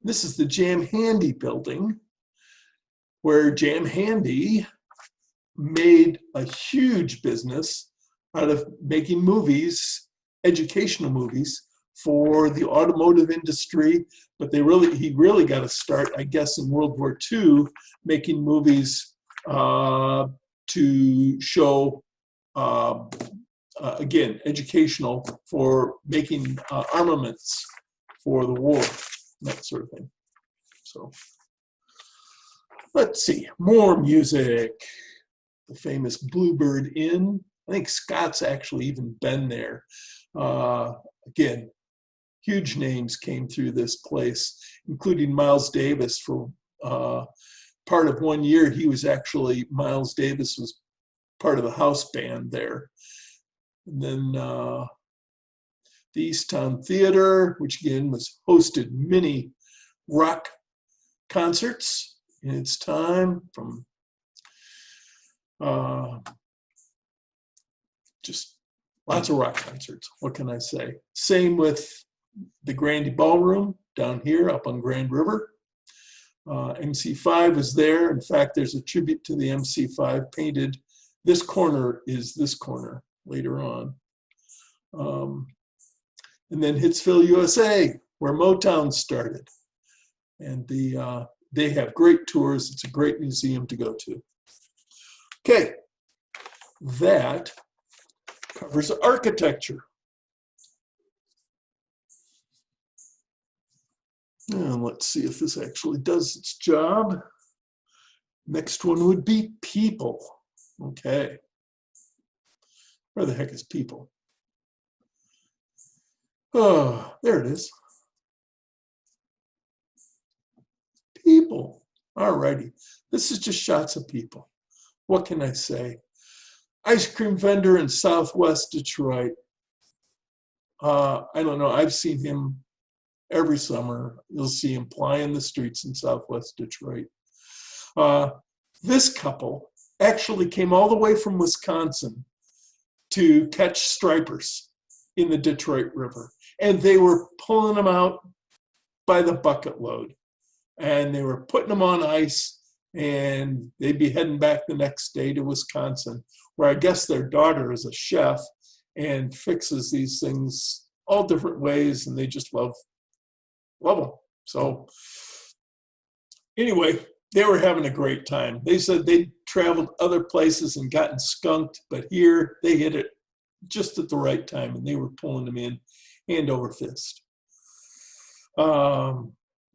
This is the Jam Handy building, where Jam Handy made a huge business out of making movies, educational movies, for the automotive industry. But he really got to start, I guess, in World War II, making movies to show, again, educational, for making armaments for the war, that sort of thing. So let's see, more music. the famous Bluebird Inn. I think Scott's actually even been there. Again, huge names came through this place, including Miles Davis. For part of one year, Miles Davis was part of the house band there. And then the Easttown Theater, which again was hosted many rock concerts in its time, from just lots of rock concerts. What can I say? Same with the Grandy Ballroom down here up on Grand River. MC5 is there. In fact, there's a tribute to the MC5 painted. This corner is this corner later on. And then Hitsville, USA, where Motown started. And they have great tours. It's a great museum to go to. Okay, that covers architecture. And let's see if this actually does its job. Next one would be people. Okay. Where the heck is people? Oh, there it is. People. All righty. This is just shots of people. What can I say? Ice cream vendor in Southwest Detroit. I don't know. I've seen him every summer. You'll see him plying the streets in Southwest Detroit. This couple actually came all the way from Wisconsin to catch stripers in the Detroit River. And they were pulling them out by the bucket load. And they were putting them on ice, and they'd be heading back the next day to Wisconsin, where I guess their daughter is a chef and fixes these things all different ways, and they just love them. So anyway, they were having a great time. They said they'd traveled other places and gotten skunked, but here they hit it just at the right time, and they were pulling them in hand over fist.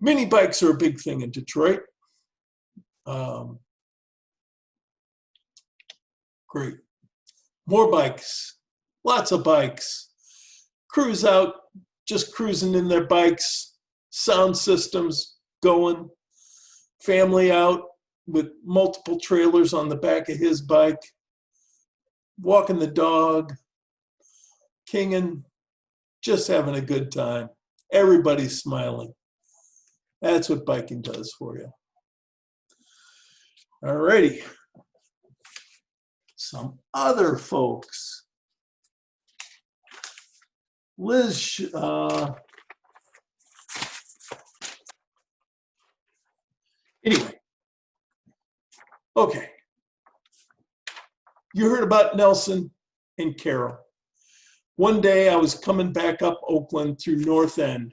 Mini bikes are a big thing in Detroit. Great. More bikes, lots of bikes. Crews out, just cruising in their bikes, sound systems going, family out with multiple trailers on the back of his bike, walking the dog, kinging, just having a good time. Everybody's smiling. That's what biking does for you. All righty. Some other folks. Liz, anyway. Okay. You heard about Nelson and Carol. One day I was coming back up Oakland through North End,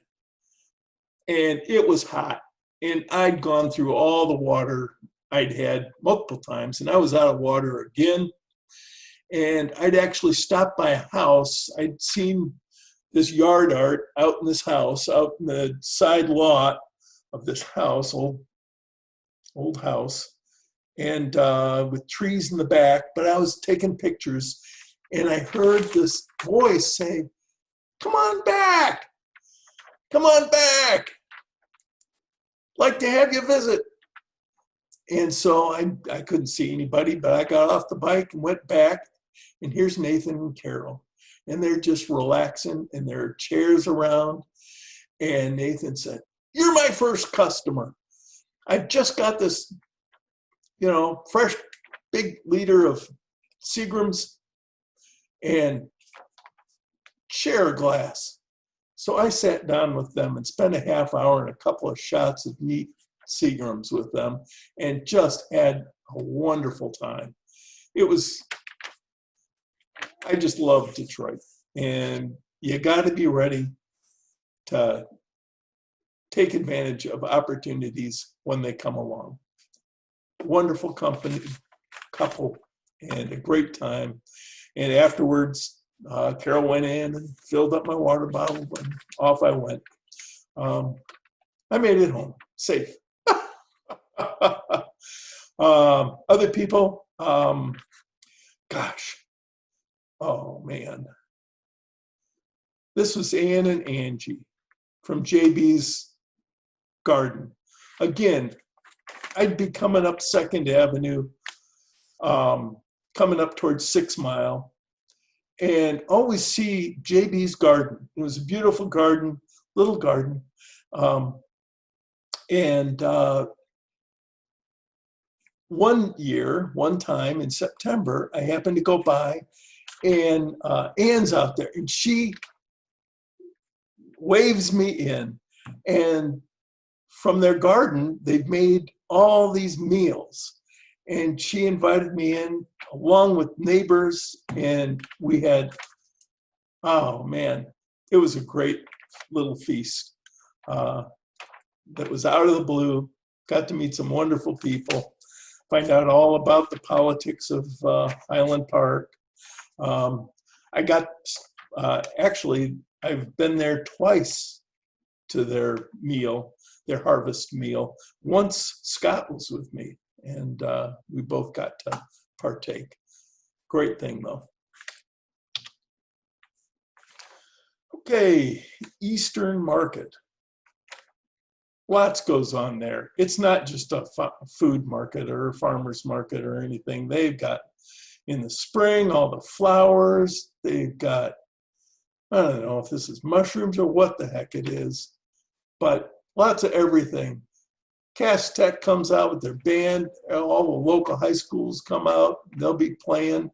and it was hot, and I'd gone through all the water I'd had multiple times, and I was out of water again. And I'd actually stopped by a house. I'd seen this yard art out in this house, out in the side lot of this house, old house, and with trees in the back, but I was taking pictures, and I heard this voice say, "Come on back, come on back. Like to have you visit." And so I couldn't see anybody, but I got off the bike and went back, and here's Nathan and Carol. And they're just relaxing, and there are chairs around. And Nathan said, "You're my first customer. I've just got this, fresh big liter of Seagram's and share a glass." So I sat down with them and spent a half hour and a couple of shots of neat Seagram's with them, and just had a wonderful time. I just love Detroit, and you got to be ready to take advantage of opportunities when they come along. Wonderful couple, and a great time. And afterwards, Carol went in and filled up my water bottle, and off I went. I made it home safe. Other people, Gosh, oh man. This was Ann and Angie from JB's Garden. Again, I'd be coming up 2nd Avenue, coming up towards 6 Mile, and always see JB's Garden. It was a beautiful garden, little garden. One time in September, I happened to go by, and Ann's out there, and she waves me in. And from their garden, they've made all these meals. And she invited me in along with neighbors, and we had, oh man, it was a great little feast that was out of the blue. Got to meet some wonderful people, find out all about the politics of Highland Park. I got, actually, I've been there twice to their meal, their harvest meal. Once Scott was with me, and we both got to partake. Great thing though. Okay, Eastern Market. Lots goes on there. It's not just a food market or a farmer's market or anything. They've got, in the spring, all the flowers. They've got, I don't know if this is mushrooms or what the heck it is, but lots of everything. Cass Tech comes out with their band. All the local high schools come out. They'll be playing.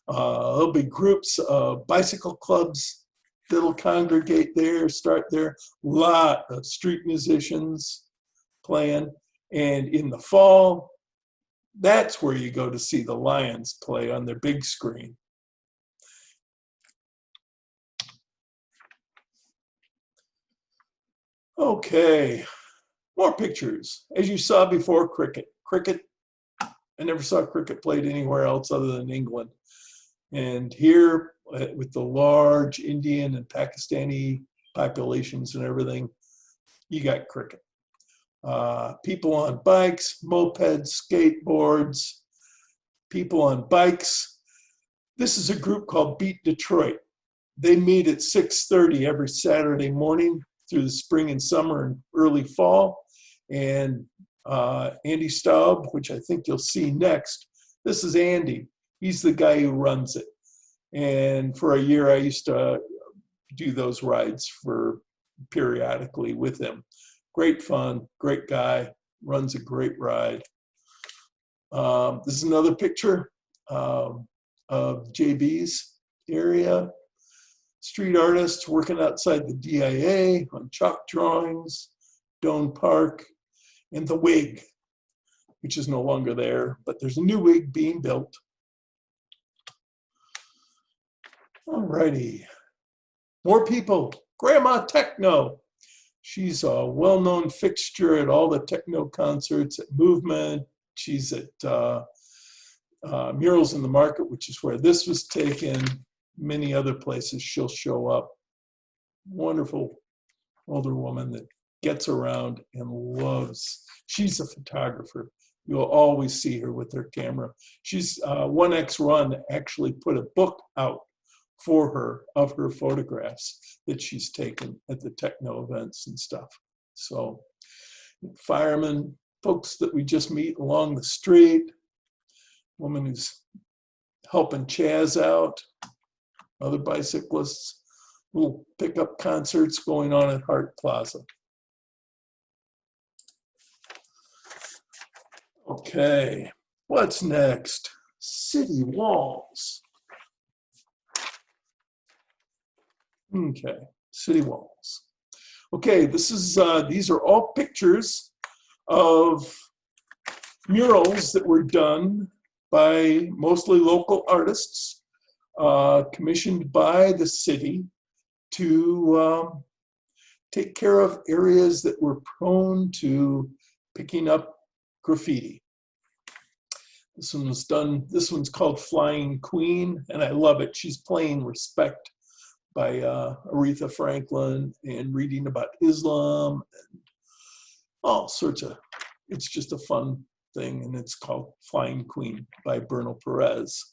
There'll be groups, bicycle clubs that'll congregate there, start there. A lot of street musicians playing. And in the fall, that's where you go to see the Lions play on their big screen. Okay, more pictures. As you saw before, cricket. Cricket, I never saw cricket played anywhere else other than England. And here, with the large Indian and Pakistani populations and everything, you got cricket. People on bikes, mopeds, skateboards, people on bikes. This is a group called Beat Detroit. They meet at 6:30 every Saturday morning through the spring and summer and early fall. And Andy Staub, which I think you'll see next, this is Andy. He's the guy who runs it. And for a year, I used to do those rides for periodically with him. Great fun, great guy, runs a great ride. This is another picture of JB's area. Street artists working outside the DIA on chalk drawings, Doane Park, and the Wig, which is no longer there, but there's a new Wig being built. Alrighty, more people. Grandma Techno. She's a well-known fixture at all the techno concerts, at Movement. She's at Murals in the Market, which is where this was taken. Many other places she'll show up. Wonderful older woman that gets around and loves. She's a photographer. You'll always see her with her camera. She's 1X Run actually put a book out for her of her photographs that she's taken at the techno events and stuff. So firemen, folks that we just meet along the street, woman who's helping Chaz out, other bicyclists, little pickup concerts going on at Hart Plaza. Okay, what's next? City walls. Okay, city walls. Okay, this is these are all pictures of murals that were done by mostly local artists, commissioned by the city to take care of areas that were prone to picking up graffiti. This one was done, this one's called Flying Queen, and I love it. She's playing Respect by Aretha Franklin and reading about Islam and all sorts of, it's just a fun thing, and it's called Flying Queen by Bernal Perez.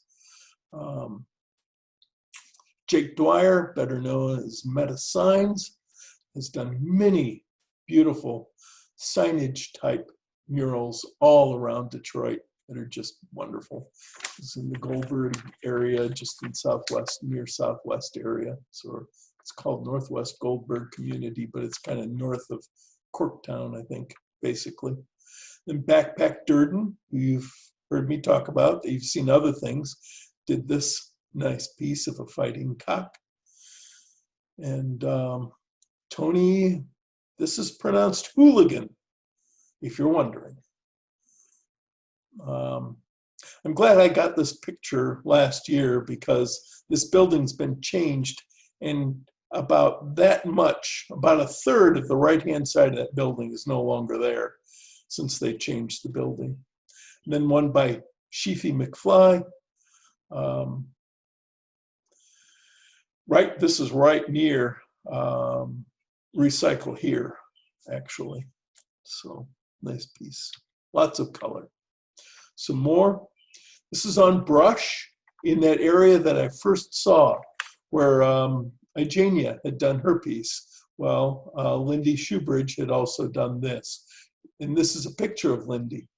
Jake Dwyer, better known as Meta Signs, has done many beautiful signage type murals all around Detroit that are just wonderful. It's in the Goldberg area, just in southwest, near southwest area. So it's called Northwest Goldberg Community, but it's kind of north of Corktown, I think, basically. Then Backpack Durden, who you've heard me talk about, that you've seen other things, did this nice piece of a fighting cock. And Tony, this is pronounced hooligan, if you're wondering. I'm glad I got this picture last year because this building's been changed, and about that much, about a third of the right-hand side of that building is no longer there since they changed the building. And then one by Sheafy McFly. This is right near Recycle Here, actually. So nice piece, lots of color. Some more. This is on brush in that area that I first saw where Igenia had done her piece. Well, Lindy Shoebridge had also done this. And this is a picture of Lindy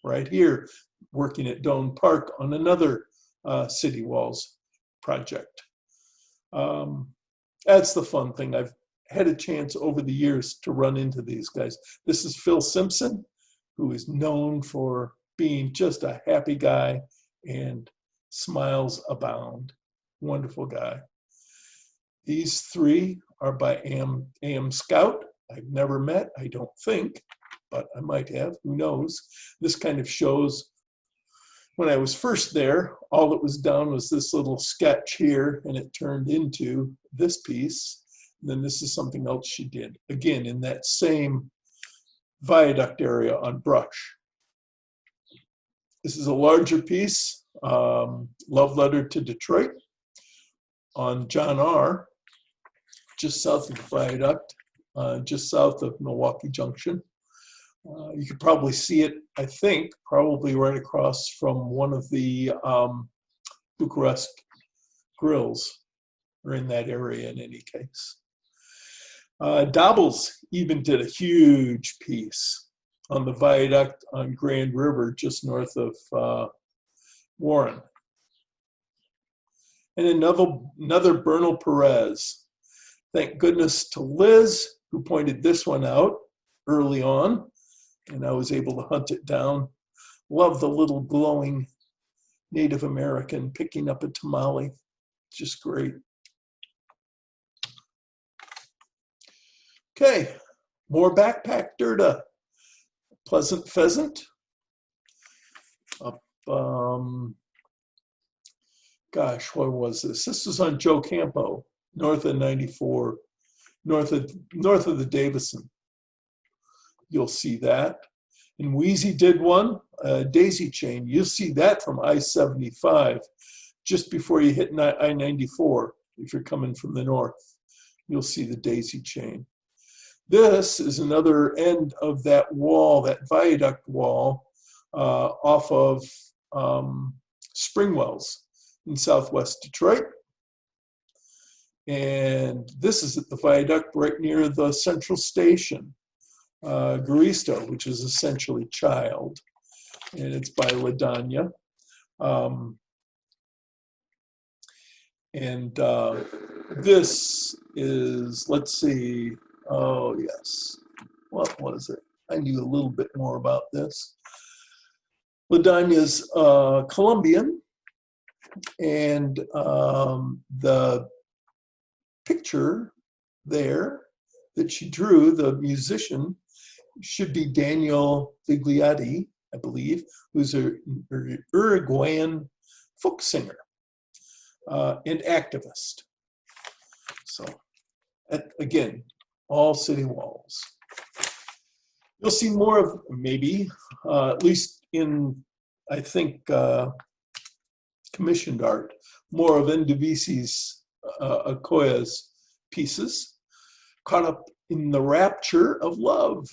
right here working at Doane Park on another City Walls project. That's the fun thing. I've had a chance over the years to run into these guys. This is Phil Simpson, who is known for being just a happy guy and smiles abound. Wonderful guy. These three are by AM Scout. I've never met, I don't think, but I might have, who knows. This kind of shows when I was first there, all that was done was this little sketch here, and it turned into this piece. And then this is something else she did, again, in that same viaduct area on brush. This is a larger piece, Love Letter to Detroit, on John R., just south of the viaduct, just south of Milwaukee Junction. You could probably see it, I think, probably right across from one of the Bucharest grills, or in that area in any case. Dobbles even did a huge piece on the viaduct on Grand River, just north of Warren. And another Bernal Perez. Thank goodness to Liz, who pointed this one out early on, and I was able to hunt it down. Love the little glowing Native American picking up a tamale. Just great. Okay, more Backpack Dirta. Pleasant Pheasant. Up, gosh, what was this? This was on Joe Campo, north of 94, north of the Davison. You'll see that. And Wheezy did one, daisy chain. You'll see that from I-75, just before you hit I-94, if you're coming from the north. You'll see the daisy chain. This is another end of that wall, that viaduct wall, off of Springwells in southwest Detroit. And this is at the viaduct right near the Central Station, Garisto, which is essentially Child. And it's by LaDanya. This is, let's see, oh yes, what was it? I knew a little bit more about this. LaDanya's Colombian, and the picture there that she drew, the musician, should be Daniel Vigliotti, I believe, who's an Uruguayan folk singer and activist. So, again, all City Walls. You'll see more of, maybe, at least in, I think, commissioned art, more of Ndivisi's Okoye's pieces, Caught Up in the Rapture of Love.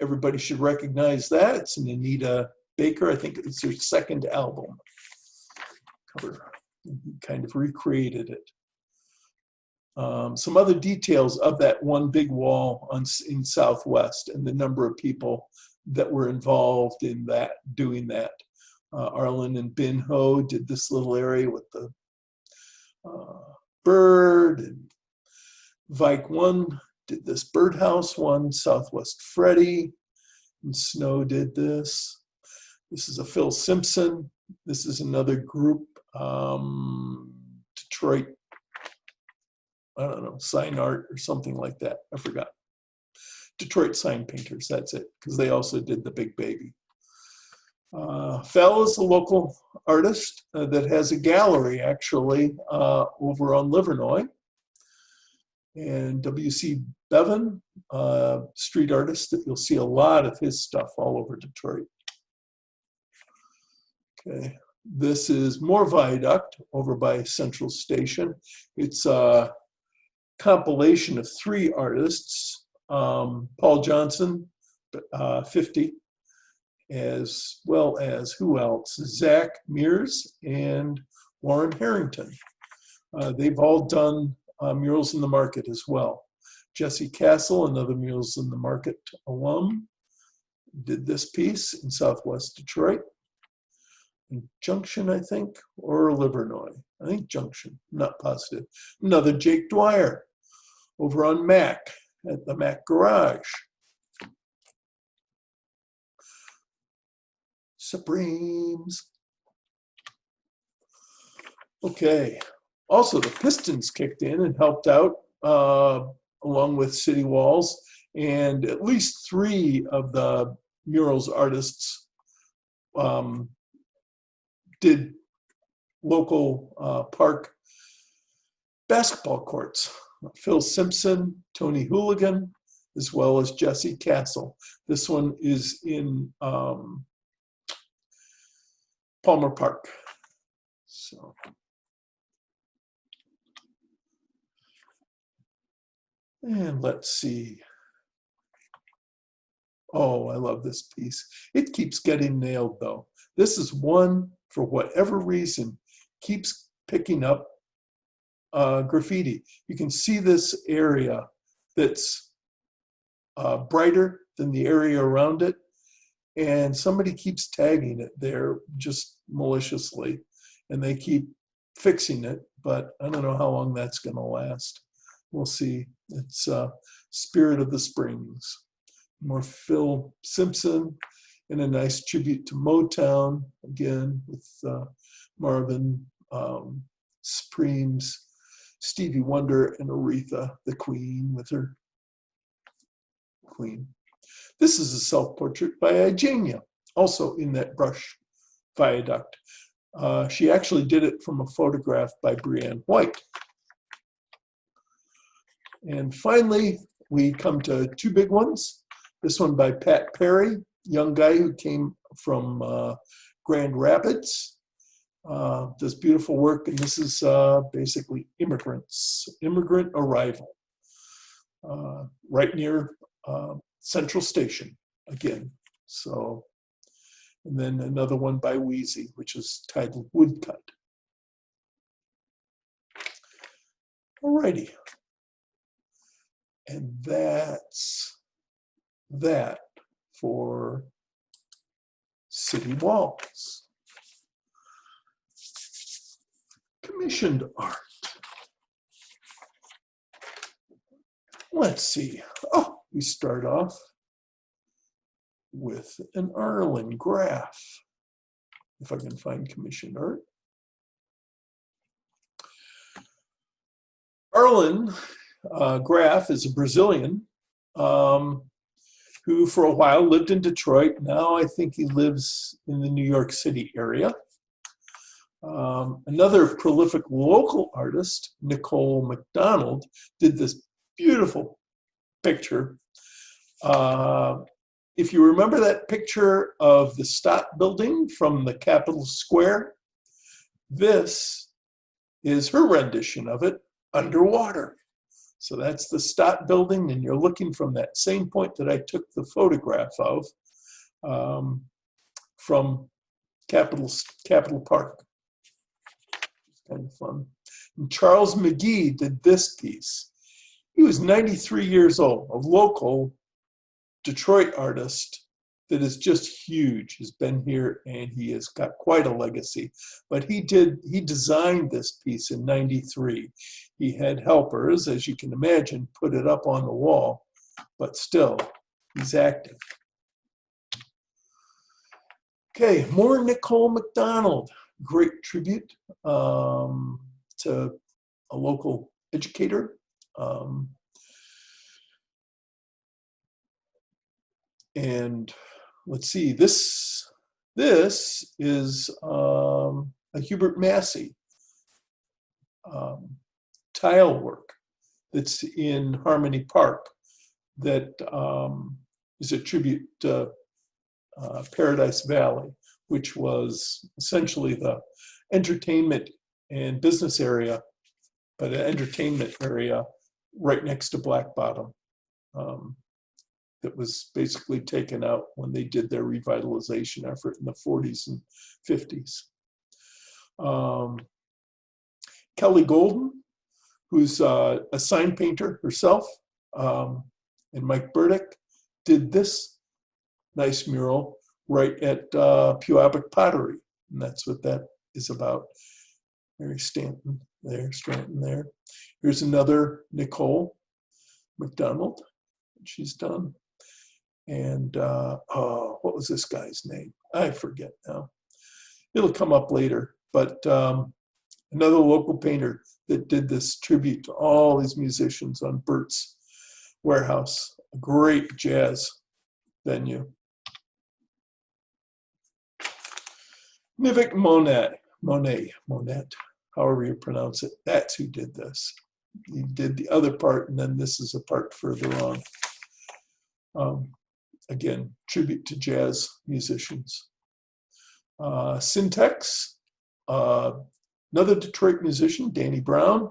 Everybody should recognize that. It's an Anita Baker. I think it's their second album cover. Kind of recreated it. Some other details of that one big wall in Southwest and the number of people that were involved in that, doing that. Arlen and Bin Ho did this little area with the bird, and Vike 1 did this birdhouse one, Southwest Freddie, and Snow did this. This is a Phil Simpson. This is another group, Detroit, I don't know, sign art or something like that. I forgot. Detroit sign painters, that's it, because they also did the Big Baby. Fell is a local artist that has a gallery actually over on Livernois. And W.C. Bevan, street artist, that you'll see a lot of his stuff all over Detroit. Okay, this is more Viaduct over by Central Station. It's a compilation of 3 artists, Paul Johnson, 50, as well as who else? Zach Mears and Warren Harrington. They've all done Murals in the Market as well. Jesse Castle, another Murals in the Market alum, did this piece in Southwest Detroit. In Junction, I think, or Livernois. I think Junction, not positive. Another Jake Dwyer over on Mac, at the Mac Garage. Supremes. Okay. Also, the Pistons kicked in and helped out along with City Walls, and at least 3 of the murals artists did local park basketball courts. Phil Simpson, Tony Hooligan, as well as Jesse Castle. This one is in Palmer Park. So. And let's see. Oh, I love this piece. It keeps getting nailed though. This is one, for whatever reason, keeps picking up graffiti. You can see this area that's brighter than the area around it, and somebody keeps tagging it there just maliciously, and they keep fixing it, but I don't know how long that's going to last. We'll see. It's Spirit of the Springs. More Phil Simpson, and a nice tribute to Motown, again, with Marvin, Supremes, Stevie Wonder, and Aretha, the Queen, with her Queen. This is a self-portrait by Igenia, also in that brush viaduct. She actually did it from a photograph by Brianne White. And finally, we come to 2 big ones. This one by Pat Perry, young guy who came from Grand Rapids. Does beautiful work, and this is basically immigrant arrival, right near Central Station again. So, and then another one by Wheezy, which is titled Woodcut. Alrighty. And that's that for City Walls. Commissioned art. Let's see. Oh, we start off with an Arlen graph. If I can find commissioned art. Arlen Graf is a Brazilian who for a while lived in Detroit. Now I think he lives in the New York City area. Another prolific local artist, Nicole McDonald, did this beautiful picture. If you remember that picture of the Stott building from the Capitol Square, this is her rendition of it underwater. So that's the Stott building, and you're looking from that same point that I took the photograph of. from Capitol Park. It's kind of fun. And Charles McGee did this piece. He was 93 years old, a local Detroit artist that is just huge. He's been here and he has got quite a legacy. But he designed this piece in 93. He had helpers, as you can imagine, put it up on the wall, but still, he's active. Okay, more Nicole McDonald. Great tribute to a local educator. And let's see, this is a Hubert Massey tile work that's in Harmony Park that is a tribute to Paradise Valley, which was essentially the entertainment and business area, but an entertainment area right next to Black Bottom. That was basically taken out when they did their revitalization effort in the 40s and 50s. Kelly Golden, who's a sign painter herself, and Mike Burdick did this nice mural right at Pewabic Pottery, and that's what that is about. Mary Stanton there. Here's another Nicole McDonald, she's done. And what was this guy's name? I forget now. It'll come up later. But another local painter that did this tribute to all these musicians on Burt's Warehouse, a great jazz venue. Nivek Monet, however you pronounce it. That's who did this. He did the other part, and then this is a part further on. Again, tribute to jazz musicians. Syntax, another Detroit musician, Danny Brown.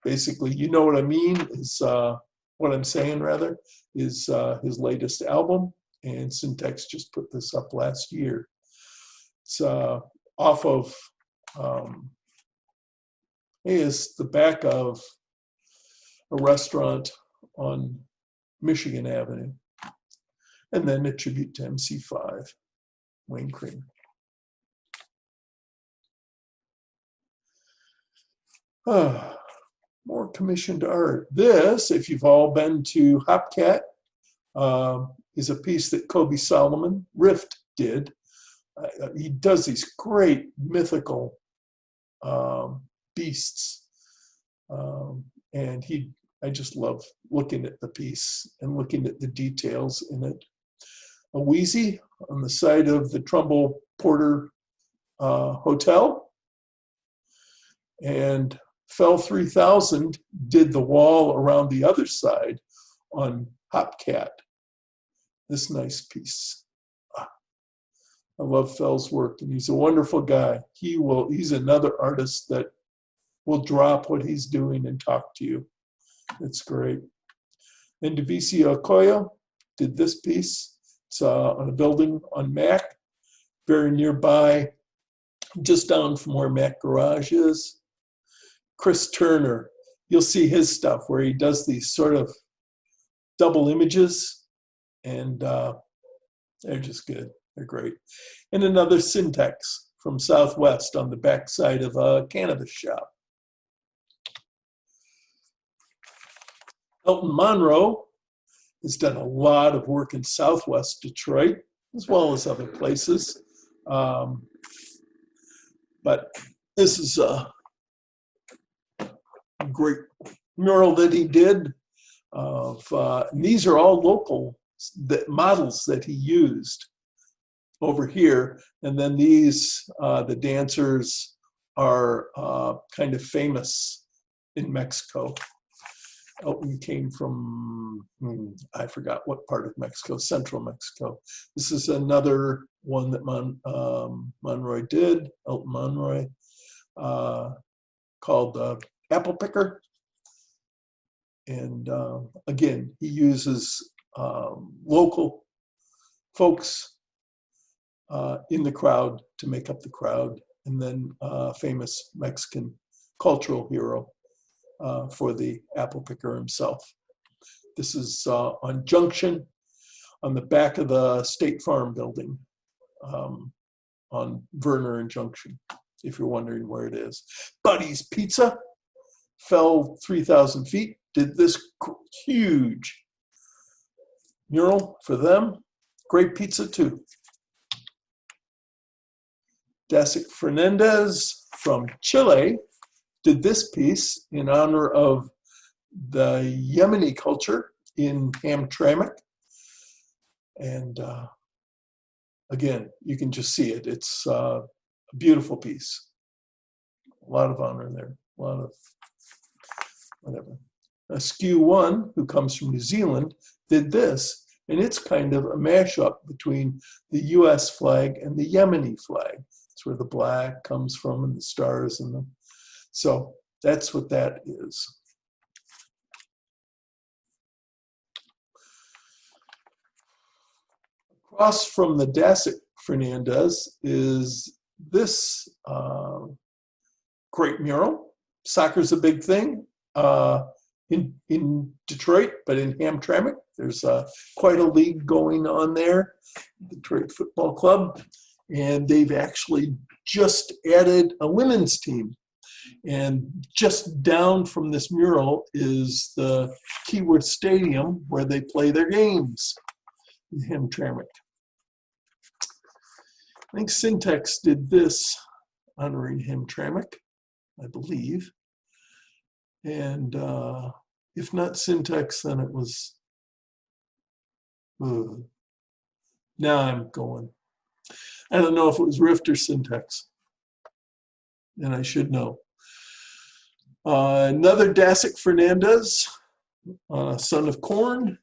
Basically, you know what I mean, is what I'm saying rather, is his latest album, and Syntax just put this up last year. It's off of, is the back of a restaurant on Michigan Avenue, and then a tribute to MC5, Wayne Kramer. More commissioned art. This, if you've all been to Hopcat, is a piece that Kobe Solomon Rift did. He does these great mythical beasts, and I just love looking at the piece and looking at the details in it. A Wheezy on the side of the Trumbull Porter Hotel. And Fell 3000 did the wall around the other side on Hopcat. This nice piece. I love Fell's work, and he's a wonderful guy. He's another artist that will drop what he's doing and talk to you. It's great. And Devisi Okoye did this piece. It's on a building on Mac, very nearby, just down from where Mac Garage is. Chris Turner, you'll see his stuff where he does these sort of double images, and they're just good. They're great. And another Syntax from Southwest on the backside of a cannabis shop. Elton Monroe has done a lot of work in Southwest Detroit, as well as other places. But this is a great mural that he did. These are all local models that he used over here. And then these, the dancers are kind of famous in Mexico. Elton came from, I forgot what part of Mexico, central Mexico. This is another one that Monroy did, Elton Monroy, called Apple Picker. And again, he uses local folks in the crowd to make up the crowd, and then famous Mexican cultural hero for the apple picker himself. This is on Junction, on the back of the State Farm building, on Vernor and Junction, if you're wondering where it is. Buddy's Pizza fell 3,000 feet, did this huge mural for them. Great pizza too. Dasik Fernandez from Chile did this piece in honor of the Yemeni culture in Hamtramck. And again, you can just see it. It's a beautiful piece. A lot of honor there, a lot of whatever. Askew One, who comes from New Zealand, did this, and it's kind of a mashup between the US flag and the Yemeni flag. It's where the black comes from and the stars and the, so that's what that is. Across from the Dasik Fernandez is this great mural. Soccer's a big thing in Detroit, but in Hamtramck, there's quite a league going on there, Detroit Football Club, and they've actually just added a women's team. And just down from this mural is the Keyworth Stadium where they play their games in Hamtramck. I think Syntax did this honoring Hamtramck, I believe. And if not Syntax, then it was, now I'm going. I don't know if it was Rift or Syntax, and I should know. Another Dasik Fernandez, Son of Corn.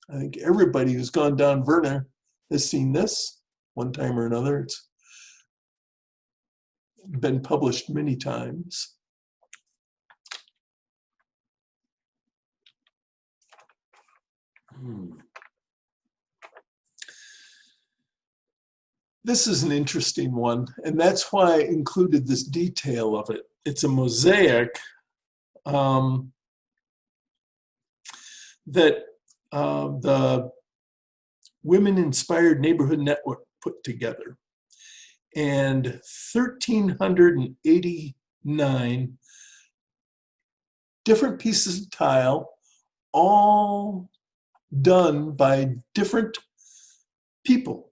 I think everybody who's gone down Vernor has seen this one time or another. It's been published many times. This is an interesting one, and that's why I included this detail of it. It's a mosaic that the Women Inspired Neighborhood Network put together. And 1,389 different pieces of tile, all done by different people.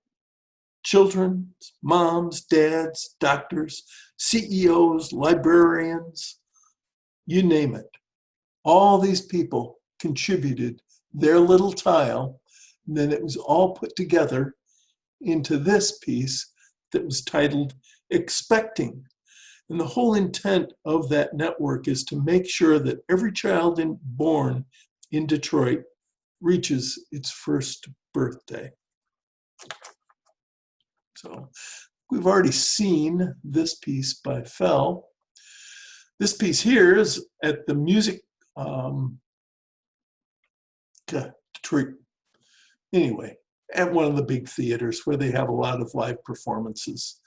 Children, moms, dads, doctors, CEOs, librarians, you name it. All these people contributed their little tile, and then it was all put together into this piece that was titled Expecting. And the whole intent of that network is to make sure that every child born in Detroit reaches its first birthday. So we've already seen this piece by Fell. This piece here is at the music, Detroit, anyway, at one of the big theaters where they have a lot of live performances.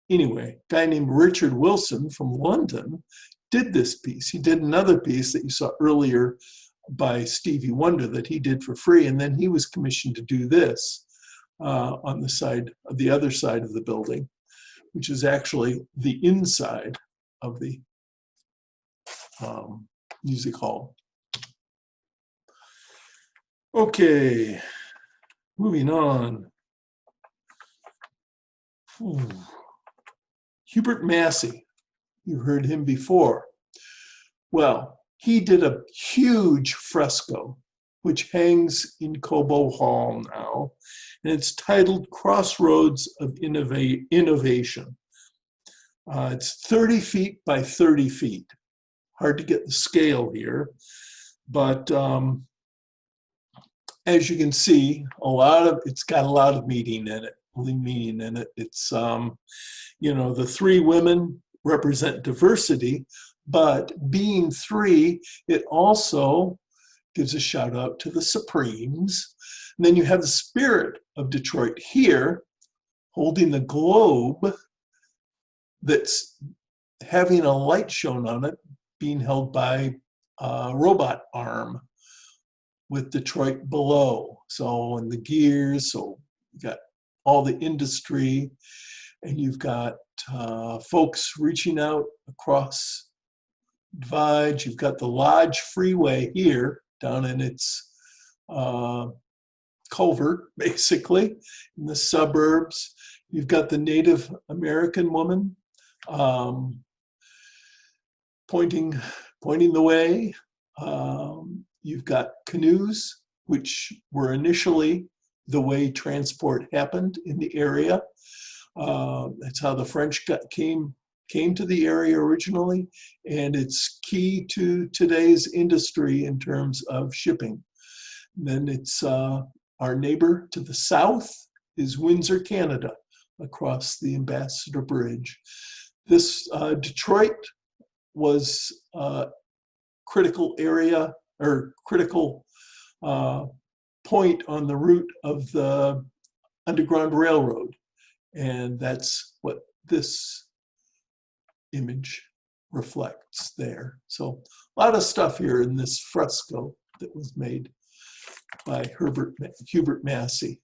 Anyway, a guy named Richard Wilson from London did this piece. He did another piece that you saw earlier by Stevie Wonder that he did for free, and then he was commissioned to do this on the side, the other side of the building, which is actually the inside of the music hall. Okay, moving on. Hubert Massey, you heard him before. Well, he did a huge fresco, which hangs in Cobo Hall now, and it's titled Crossroads of Innovation. It's 30 feet by 30 feet. Hard to get the scale here, but as you can see, it's got a lot of meaning in it. It's, you know, the three women represent diversity, but being three, it also gives a shout out to the Supremes. And then you have the spirit of Detroit here, holding the globe that's having a light shown on it, being held by a robot arm with Detroit below. So, and the gears, so you got all the industry, and you've got folks reaching out across divides. You've got the Lodge Freeway here down in its culvert, basically, in the suburbs. You've got the Native American woman pointing the way. You've got canoes, which were initially the way transport happened in the area. That's how the French came to the area originally, and it's key to today's industry in terms of shipping. And then it's our neighbor to the south is Windsor, Canada, across the Ambassador Bridge. This Detroit was a critical area or critical point on the route of the Underground Railroad. And that's what this image reflects there. So a lot of stuff here in this fresco that was made by Hubert Massey.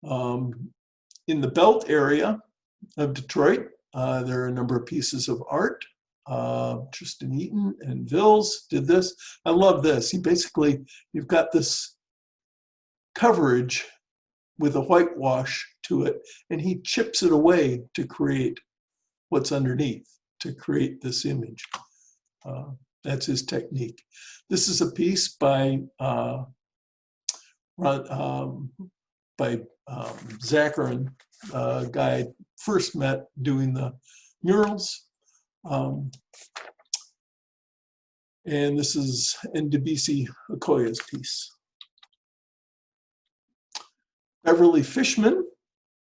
In the Belt area of Detroit, there are a number of pieces of art. Tristan Eaton and Vils did this. I love this. You've got this coverage with a whitewash to it, and he chips it away to create what's underneath, to create this image. That's his technique. This is a piece by Zacharin, guy I first met doing the murals. And this is Ndebisi Okoye's piece. Beverly Fishman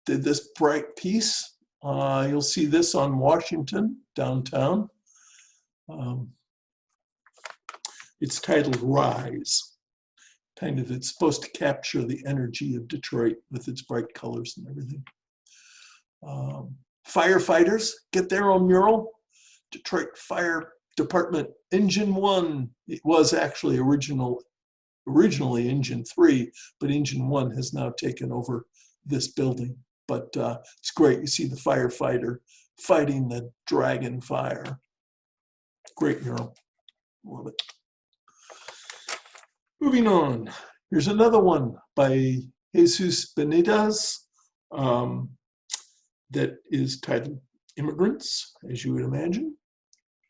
did this bright piece. You'll see this on Washington, downtown. It's titled Rise. It's supposed to capture the energy of Detroit with its bright colors and everything. Firefighters get their own mural. Detroit Fire Department Engine 1. It was actually originally Engine 3, but Engine 1 has now taken over this building. But it's great. You see the firefighter fighting the dragon fire. Great mural. Love it. Moving on. Here's another one by Jesus Benitez that is titled Immigrants, as you would imagine.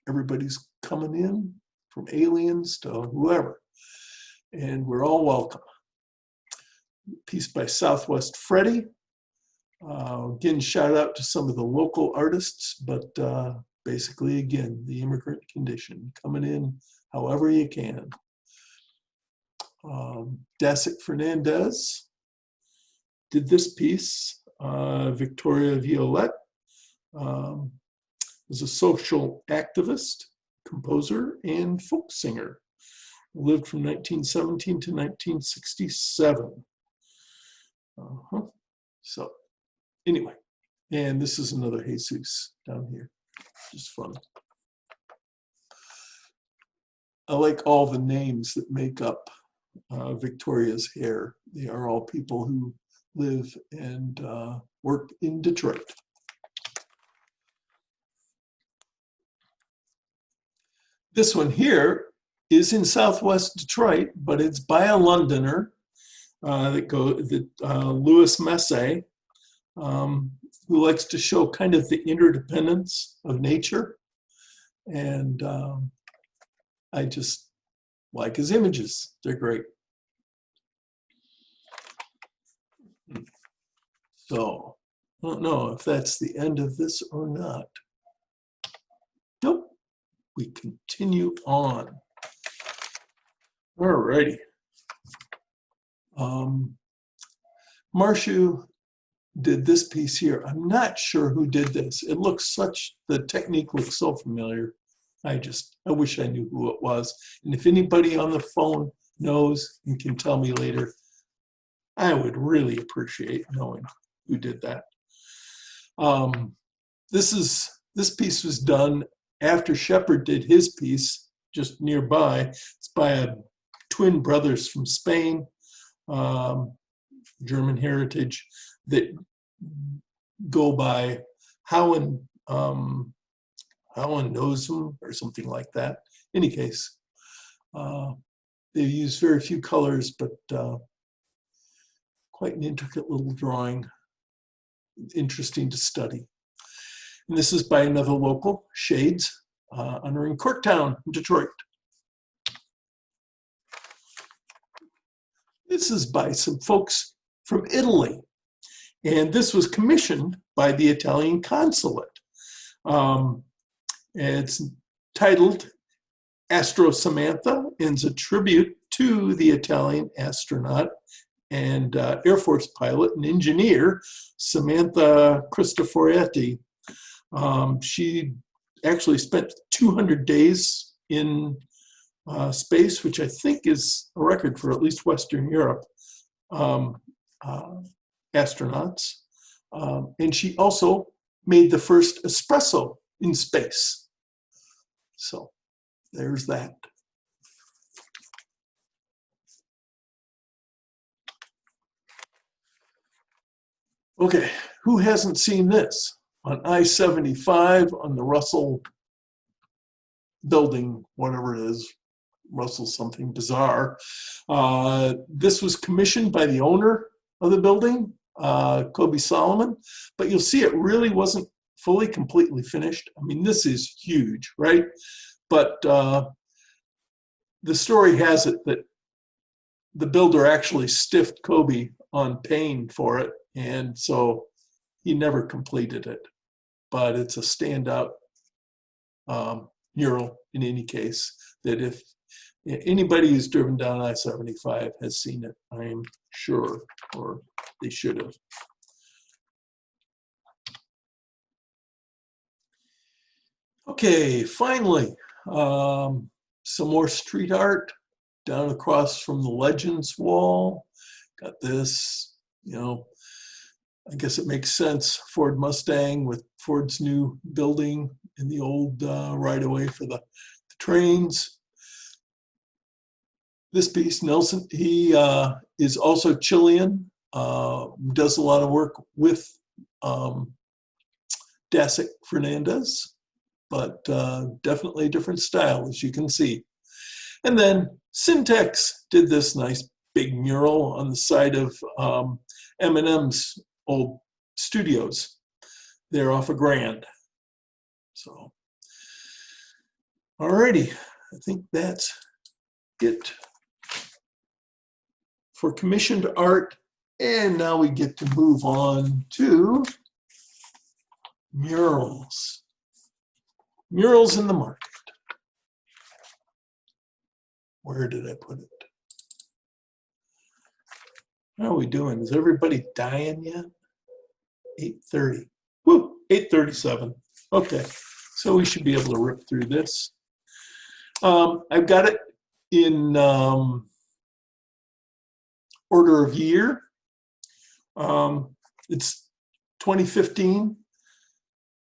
Everybody's coming in, from aliens to whoever, and we're all welcome. Piece by Southwest Freddie. Again, shout out to some of the local artists, but basically, again, the immigrant condition, coming in however you can. Dasik Fernandez did this piece. Victoria Violette was a social activist, composer, and folk singer. Lived from 1917 to 1967. So anyway, and this is another Jesus down here. Just fun. I like all the names that make up Victoria's hair. They are all people who live and work in Detroit. This one here is in Southwest Detroit, but it's by a Londoner, Louis Massey, who likes to show kind of the interdependence of nature. And I just like his images. They're great. So I don't know if that's the end of this or not. Nope. We continue on. All righty. Marshu did this piece here. I'm not sure who did this. It looks the technique looks so familiar. I wish I knew who it was. And if anybody on the phone knows and can tell me later, I would really appreciate knowing who did that. This piece was done after Shepard did his piece just nearby. It's by a twin brothers from Spain, German heritage, that go by Howen knows them or something like that. Any case, they use very few colors, but quite an intricate little drawing, interesting to study. And this is by another local, Shades, honoring Corktown, Detroit. This is by some folks from Italy. And this was commissioned by the Italian consulate. It's titled Astro Samantha, and it's a tribute to the Italian astronaut and Air Force pilot and engineer, Samantha Cristoforetti. She actually spent 200 days in space, which I think is a record for at least Western Europe astronauts. And she also made the first espresso in space. So there's that. Okay, who hasn't seen this? On I-75 on the Russell building, whatever it is, Russell something bizarre. This was commissioned by the owner of the building, Kobe Solomon, but you'll see it really wasn't fully completely finished. I mean, this is huge, right? But the story has it that the builder actually stiffed Kobe on paying for it, and so he never completed it. But it's a standout mural in any case, that if anybody who's driven down I-75 has seen it, I am sure, or they should have. Okay, finally, some more street art down across from the Legends wall. Got this, you know, I guess it makes sense. Ford Mustang with Ford's new building in the old right-of-way for the trains. This piece, Nelson, he is also Chilean, does a lot of work with Dasik Fernandez, but definitely a different style, as you can see. And then Syntex did this nice big mural on the side of M&M's old studios. They're off of Grand. So, alrighty, I think that's it for commissioned art. And now we get to move on to murals. Murals in the market. Where did I put it? How are we doing? Is everybody dying yet? 8:30. Woo, 8:37. Okay, so we should be able to rip through this. I've got it in order of year. It's 2015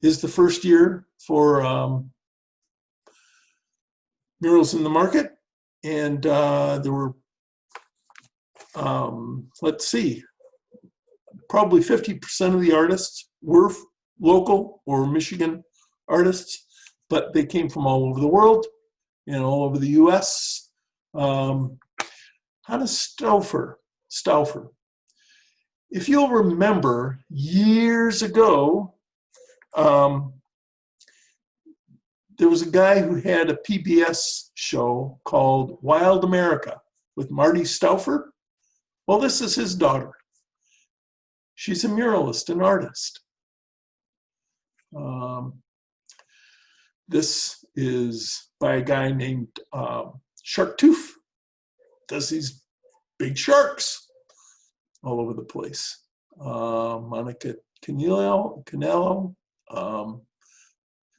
is the first year for murals in the market. And there were, let's see, probably 50% of the artists were local or Michigan artists, but they came from all over the world and all over the US. Hannah Stauffer. If you'll remember, years ago, there was a guy who had a PBS show called Wild America with Marty Stauffer. Well, this is his daughter. She's a muralist, an artist. This is by a guy named Shark Tooth. Does these big sharks all over the place. Monica Canello.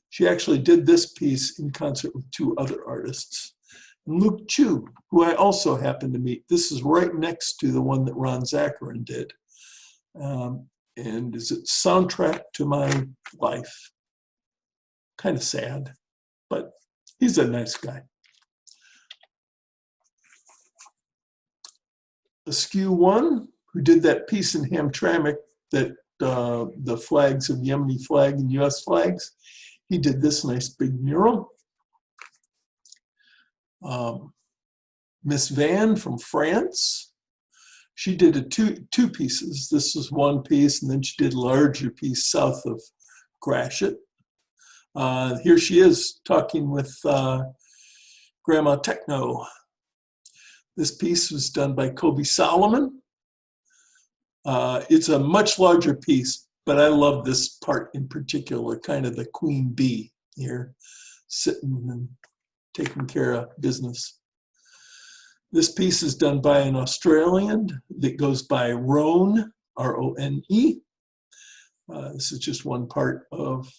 She actually did this piece in concert with two other artists. Luke Chu, who I also happened to meet. This is right next to the one that Ron Zacharin did. and is it soundtrack to my life. Kind of sad, but he's a nice guy. Askew One, who did that piece in Hamtramck, that the flags of Yemeni flag and US flags, he did this nice big mural. Miss Van from France, she did two pieces. This was one piece, and then she did a larger piece south of Gratiot. Here she is talking with Grandma Techno. This piece was done by Kobe Solomon. It's a much larger piece, but I love this part in particular, kind of the queen bee here, sitting and taking care of business. This piece is done by an Australian that goes by Rone, R-O-N-E. This is just one part of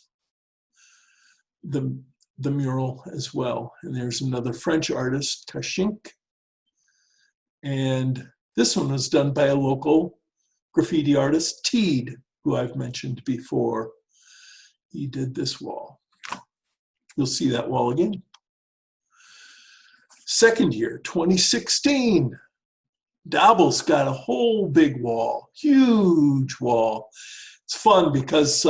the mural as well. And there's another French artist, Tachink. And this one was done by a local graffiti artist, Teed, who I've mentioned before. He did this wall. You'll see that wall again. Second year, 2016, Daubel's got a whole big wall, huge wall. It's fun because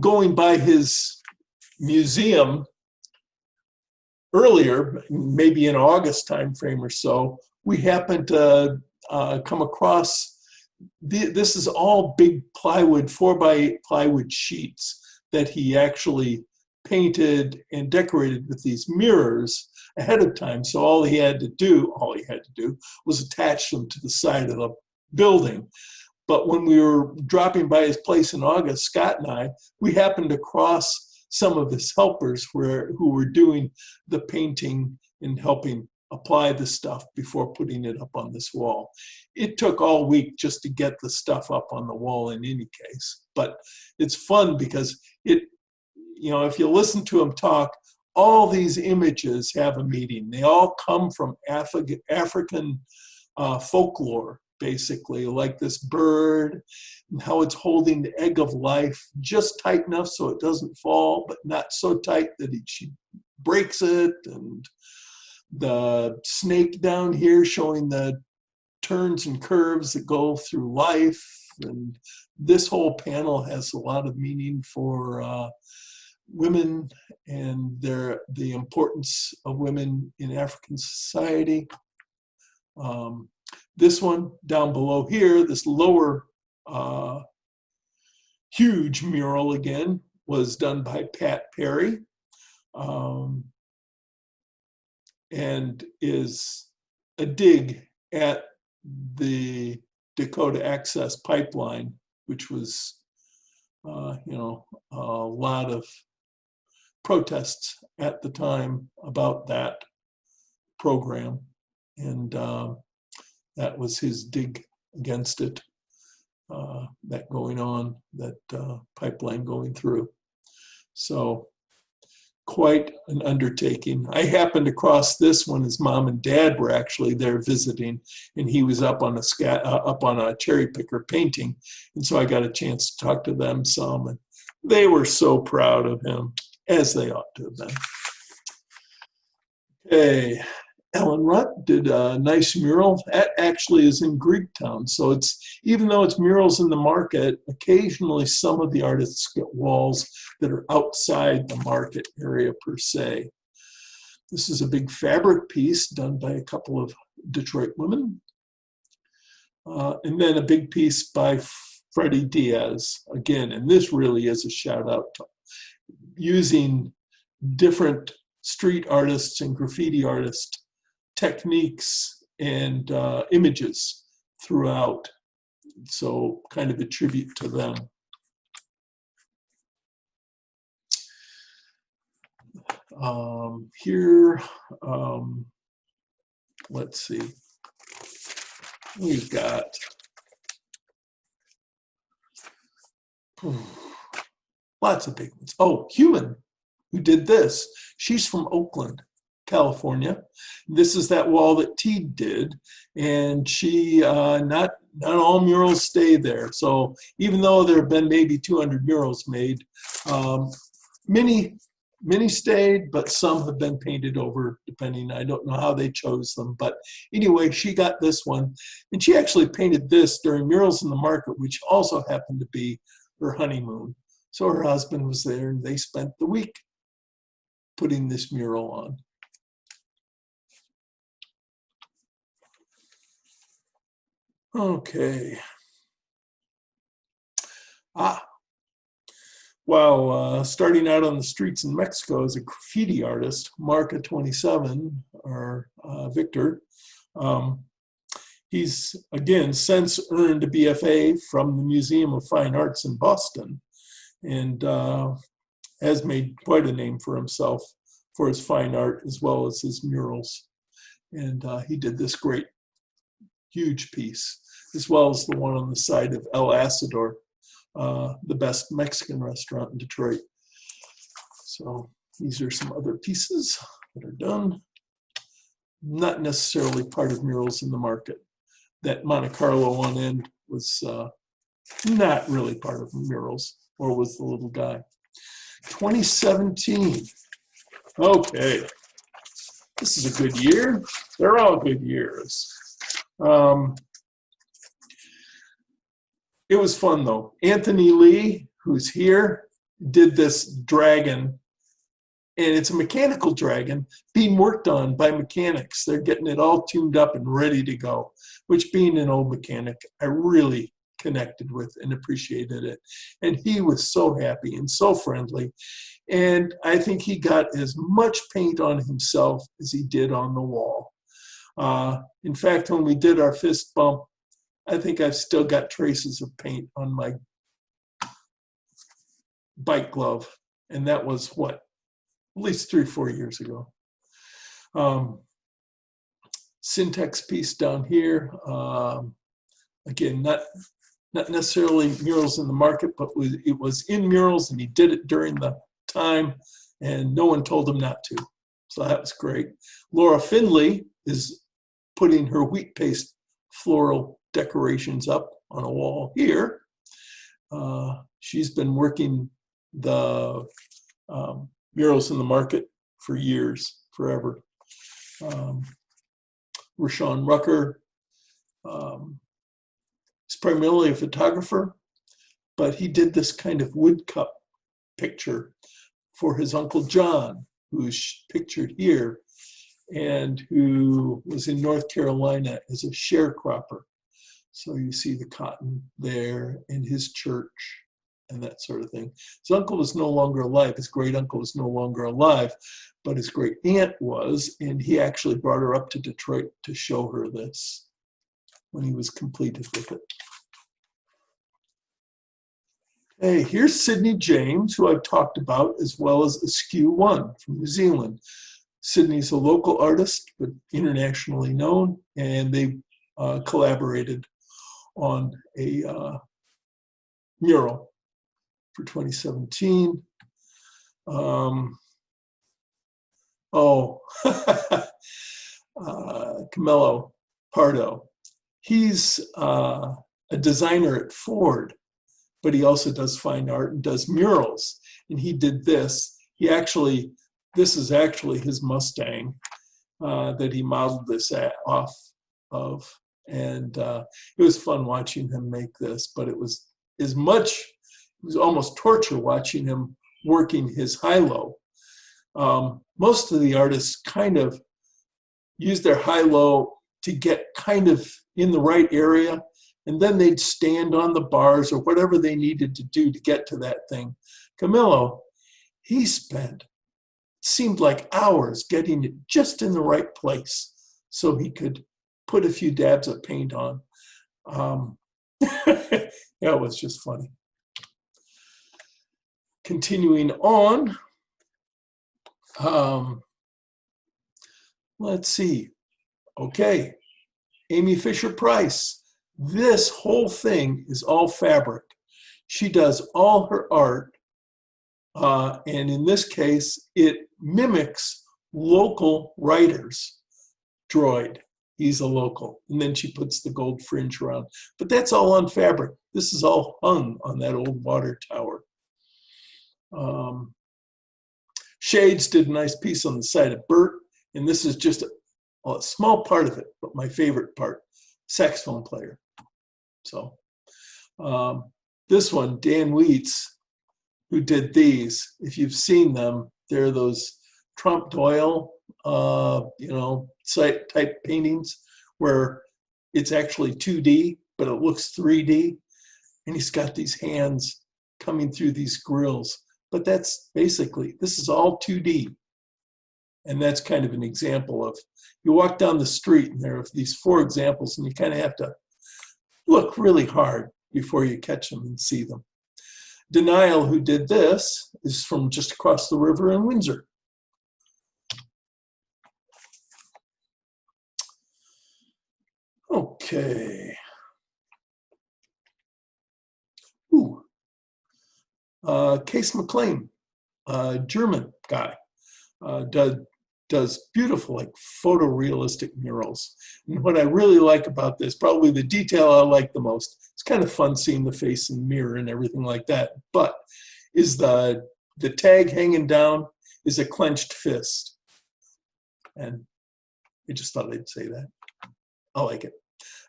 going by his museum earlier, maybe in August timeframe or so, we happened to come across, this is all big plywood, 4x8 plywood sheets that he actually painted and decorated with these mirrors ahead of time. So all he had to do was attach them to the side of the building. But when we were dropping by his place in August, Scott and I, we happened to cross some of his helpers who were doing the painting and helping apply the stuff before putting it up on this wall. It took all week just to get the stuff up on the wall in any case. But it's fun because if you listen to him talk, all these images have a meaning. They all come from African folklore, basically, like this bird and how it's holding the egg of life just tight enough so it doesn't fall, but not so tight that she breaks it, and the snake down here showing the turns and curves that go through life. And this whole panel has a lot of meaning for women and the importance of women in African society. This one down below here, this lower huge mural again, was done by Pat Perry, and is a dig at the Dakota Access Pipeline, which was, a lot of protests at the time about that program. And that was his dig against it, that going on, that pipeline going through. So quite an undertaking. I happened to cross this when his mom and dad were actually there visiting, and he was up on a cherry picker painting. And so I got a chance to talk to them some, and they were so proud of him, as they ought to have been. Okay, Ellen Rutt did a nice mural. That actually is in Greektown. So it's, even though it's murals in the market, occasionally some of the artists get walls that are outside the market area per se. This is a big fabric piece done by a couple of Detroit women. And then a big piece by Freddie Diaz, again, and this really is a shout out to using different street artists and graffiti artists techniques and images throughout. So kind of a tribute to them. Here, let's see, we've got lots of big ones. Oh, Human, who did this. She's from Oakland, California. This is that wall that Teed did, and she not not all murals stay there. So even though there have been maybe 200 murals made, many stayed, but some have been painted over, depending. I don't know how they chose them. But anyway, she got this one. And she actually painted this during Murals in the Market, which also happened to be her honeymoon. So her husband was there, and they spent the week putting this mural on. Okay. Well, starting out on the streets in Mexico as a graffiti artist, Marca 27, or Victor, he's, again, since earned a BFA from the Museum of Fine Arts in Boston, and has made quite a name for himself for his fine art as well as his murals. And he did this great, huge piece, as well as the one on the side of El Asador, the best Mexican restaurant in Detroit. So these are some other pieces that are done. Not necessarily part of Murals in the Market. That Monte Carlo one end was not really part of Murals, or was the little guy. 2017. Okay. This is a good year. They're all good years. It was fun, though. Anthony Lee, who's here, did this dragon, and it's a mechanical dragon being worked on by mechanics. They're getting it all tuned up and ready to go, which, being an old mechanic, I really connected with and appreciated it. And he was so happy and so friendly. And I think he got as much paint on himself as he did on the wall. In fact, when we did our fist bump, I think I've still got traces of paint on my bike glove. And that was, what, at least 3 or 4 years ago. Syntax piece down here. Again, not necessarily Murals in the Market, but it was in Murals, and he did it during the time, and no one told him not to. So that was great. Laura Finley is putting her wheat paste floral decorations up on a wall here. She's been working the Murals in the Market for years, forever. Rashawn Rucker is primarily a photographer, but he did this kind of woodcut picture for his Uncle John, who's pictured here, and who was in North Carolina as a sharecropper. So you see the cotton there, and his church and that sort of thing. His uncle was no longer alive. His great uncle was no longer alive, but his great aunt was, and he actually brought her up to Detroit to show her this when he was completed with it. Hey, here's Sydney James, who I've talked about, as well as Askew One from New Zealand. Sydney's a local artist, but internationally known, and they collaborated on a mural for 2017. Camilo Pardo. He's a designer at Ford, but he also does fine art and does murals. And he did this. This is actually his Mustang that he modeled this off of. And it was fun watching him make this, but it was almost torture watching him working his high-low. Most of the artists kind of use their high-low to get kind of in the right area, and then they'd stand on the bars or whatever they needed to do to get to that thing. Camilo, he seemed like hours getting it just in the right place so he could put a few dabs of paint on. That was just funny. Continuing on, let's see. Okay, Amy Fisher-Price. This whole thing is all fabric. She does all her art, and in this case, it mimics local writers. Droid. He's a local. And then she puts the gold fringe around. But that's all on fabric. This is all hung on that old water tower. Shades did a nice piece on the side of Bert. And this is just a small part of it, but my favorite part, saxophone player. So this one, Dan Wheats, who did these, if you've seen them, they're those Trompe d'oeil, type paintings where it's actually 2D, but it looks 3D. And he's got these hands coming through these grills. But that's basically, this is all 2D. And that's kind of an example of, you walk down the street and there are these 4 examples and you kind of have to look really hard before you catch them and see them. Denial, who did this, is from just across the river in Windsor. Okay. Ooh. Case McLean, German guy, does beautiful, like photorealistic murals. And what I really like about this, probably the detail I like the most, it's kind of fun seeing the face in the mirror and everything like that, but is the tag hanging down is a clenched fist. And I just thought I'd say that. I like it.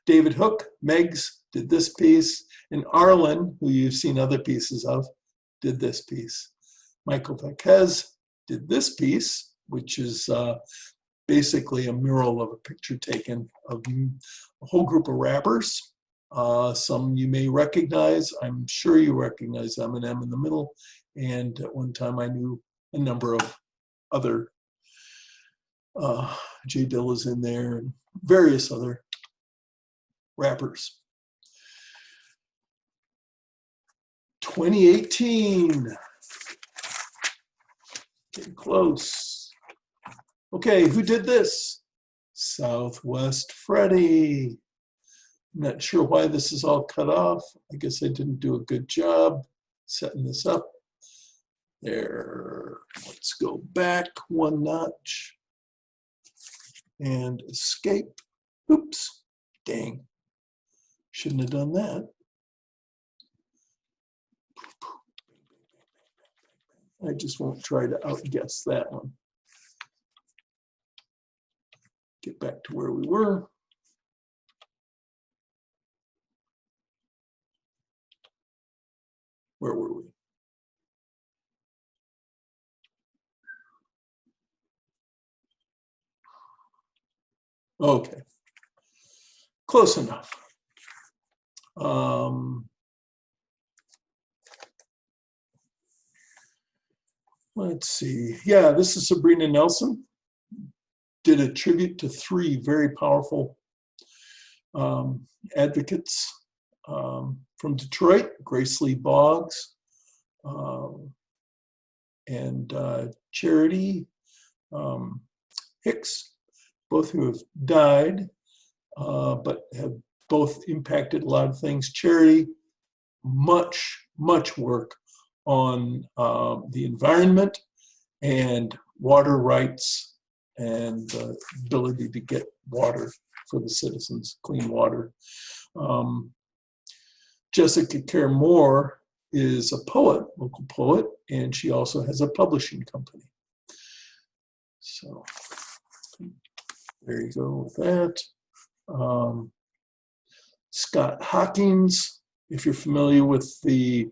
David Hook, Megs, did this piece. And Arlen, who you've seen other pieces of, did this piece. Michael Vaquez did this piece, which is basically a mural of a picture taken of a whole group of rappers. Some you may recognize. I'm sure you recognize Eminem in the middle. And at one time I knew a number of other, J Dilla's in there and various other rappers. 2018. Getting close. Okay, who did this? Southwest Freddie. I'm not sure why this is all cut off. I guess I didn't do a good job setting this up. There, let's go back 1 notch and escape. Oops, dang. Shouldn't have done that. I just won't try to outguess that one. Get back to where we were. Where were we? Okay, close enough. Let's see. Yeah, this is Sabrina Nelson. Did a tribute to 3 very powerful advocates from Detroit, Grace Lee Boggs and Charity Hicks, both who have died, but have both impacted a lot of things. Charity, much work on the environment and water rights and the ability to get water for the citizens, clean water. Jessica Care Moore is a poet, local poet, and she also has a publishing company. So there you go with that. Scott Hawkins, if you're familiar with the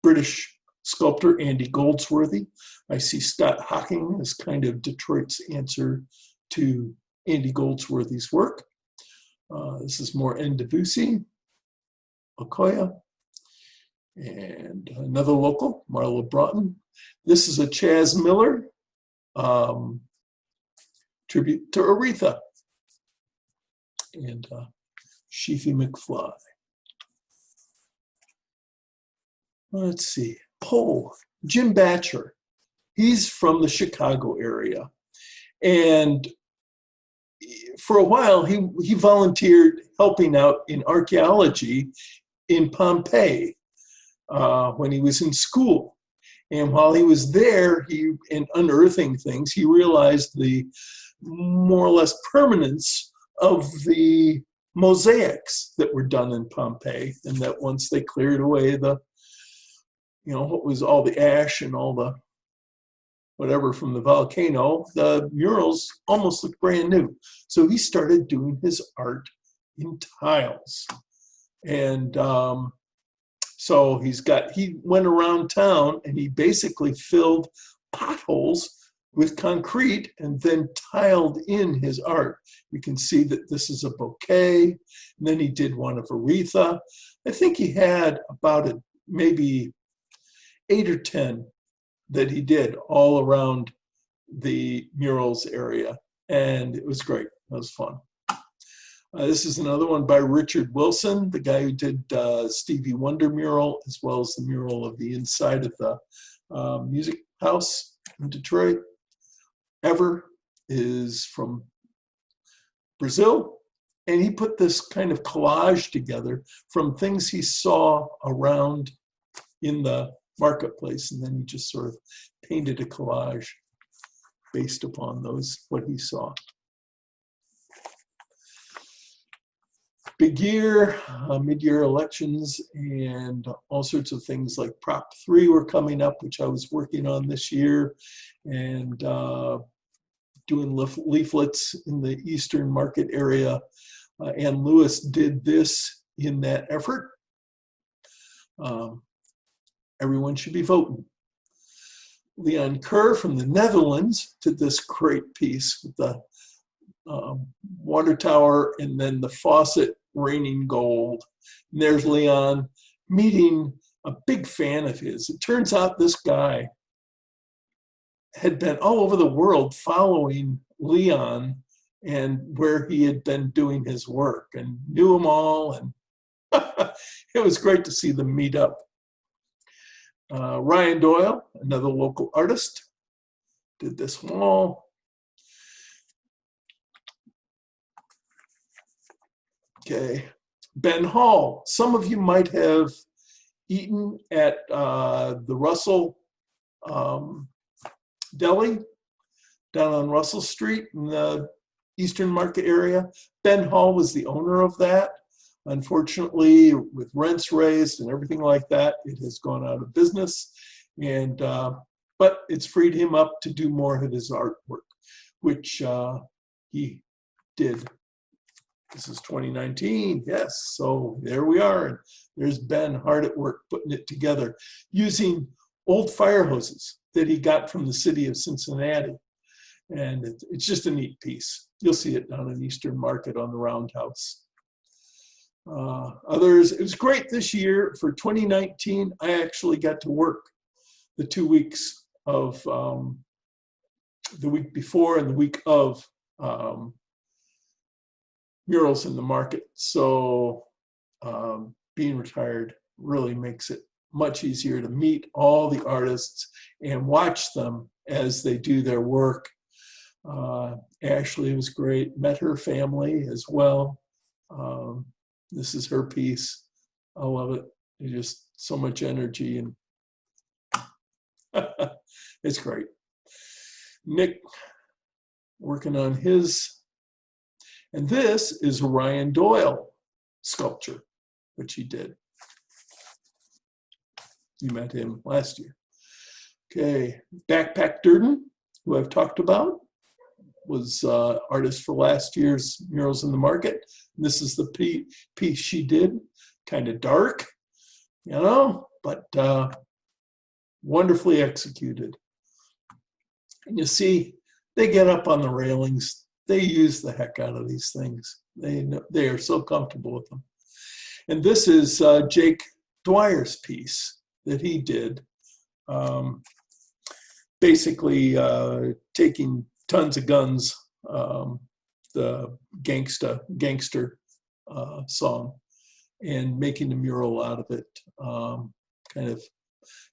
British sculptor Andy Goldsworthy, I see Scott Hawking as kind of Detroit's answer to Andy Goldsworthy's work. This is more N. Debussy, Okoye, and another local, Marla Broughton. This is a Chaz Miller tribute to Aretha and Sheafy McFly. Let's see, Jim Batcher. He's from the Chicago area. And for a while, he volunteered helping out in archaeology in Pompeii when he was in school. And while he was there, and unearthing things, he realized the more or less permanence of the mosaics that were done in Pompeii, and that once they cleared away the, what was all the ash and all the whatever from the volcano, the murals almost looked brand new. So he started doing his art in tiles. And so he went around town and he basically filled potholes with concrete and then tiled in his art. You can see that this is a bouquet. And then he did one of Aretha. I think he had about maybe 8 or 10 that he did all around the murals area. And it was great. It was fun. This is another one by Richard Wilson, the guy who did Stevie Wonder mural, as well as the mural of the inside of the music house in Detroit. Ever is from Brazil, and he put this kind of collage together from things he saw around in the marketplace, and then he just sort of painted a collage based upon what he saw. Big year, mid-year elections, and all sorts of things like Prop 3 were coming up, which I was working on this year, and doing leaflets in the Eastern Market area. Ann Lewis did this in that effort. Everyone should be voting. Leon Kerr from the Netherlands did this great piece with the water tower and then the faucet raining gold. And there's Leon meeting a big fan of his. It turns out this guy had been all over the world following Leon and where he had been doing his work and knew them all. And it was great to see them meet up. Ryan Doyle, another local artist, did this wall. Okay, Ben Hall. Some of you might have eaten at the Russell Deli down on Russell Street in the Eastern Market area. Ben Hall was the owner of that. Unfortunately, with rents raised and everything like that, it has gone out of business. And but it's freed him up to do more of his artwork, which he did. This is 2019, yes. So there we are. And there's Ben hard at work putting it together using old fire hoses that he got from the city of Cincinnati. And it's just a neat piece. You'll see it down in Eastern Market on the Roundhouse. Others, it was great this year. For 2019, I actually got to work the 2 weeks of the week before and the week of murals in the market. So being retired really makes it much easier to meet all the artists and watch them as they do their work. Ashley was great, met her family as well. This is her piece. I love it. It's just so much energy and it's great. Nick working on his. And this is Ryan Doyle sculpture, which he did. You met him last year. Okay, Backpack Durden, who I've talked about, was artist for last year's Murals in the Market. And this is the piece she did, kind of dark, but wonderfully executed. And you see, they get up on the railings. They use the heck out of these things. They are so comfortable with them. And this is Jake Dwyer's piece that he did, basically taking tons of guns, the gangster song, and making a mural out of it, kind of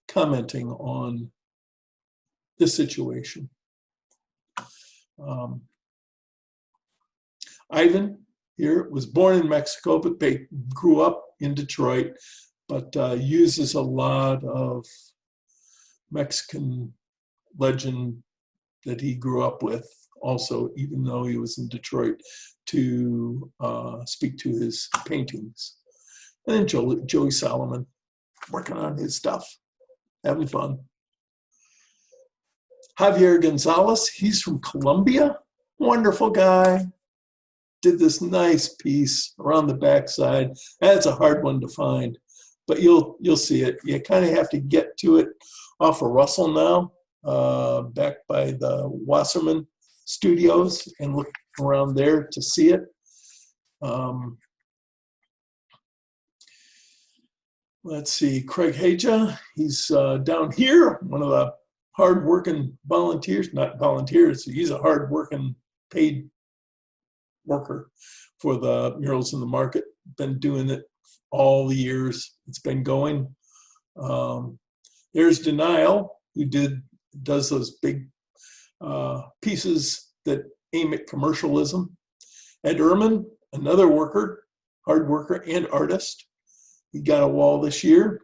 commenting on the situation. Ivan here was born in Mexico, but grew up in Detroit, but uses a lot of Mexican legend that he grew up with also, even though he was in Detroit, to speak to his paintings. And then Joey Solomon, working on his stuff, having fun. Javier Gonzalez, he's from Colombia, wonderful guy. Did this nice piece around the backside. That's a hard one to find, but you'll see it. You kind of have to get to it off of Russell now, back by the Wasserman Studios, and look around there to see it. Let's see, Craig Haja, he's down here, one of the hard-working volunteers, not volunteers, he's a hard-working paid worker for the Murals in the Market. Been doing it all the years it's been going. There's Denial, who does those big pieces that aim at commercialism. Ed Ehrman, another worker, hard worker and artist. He got a wall this year.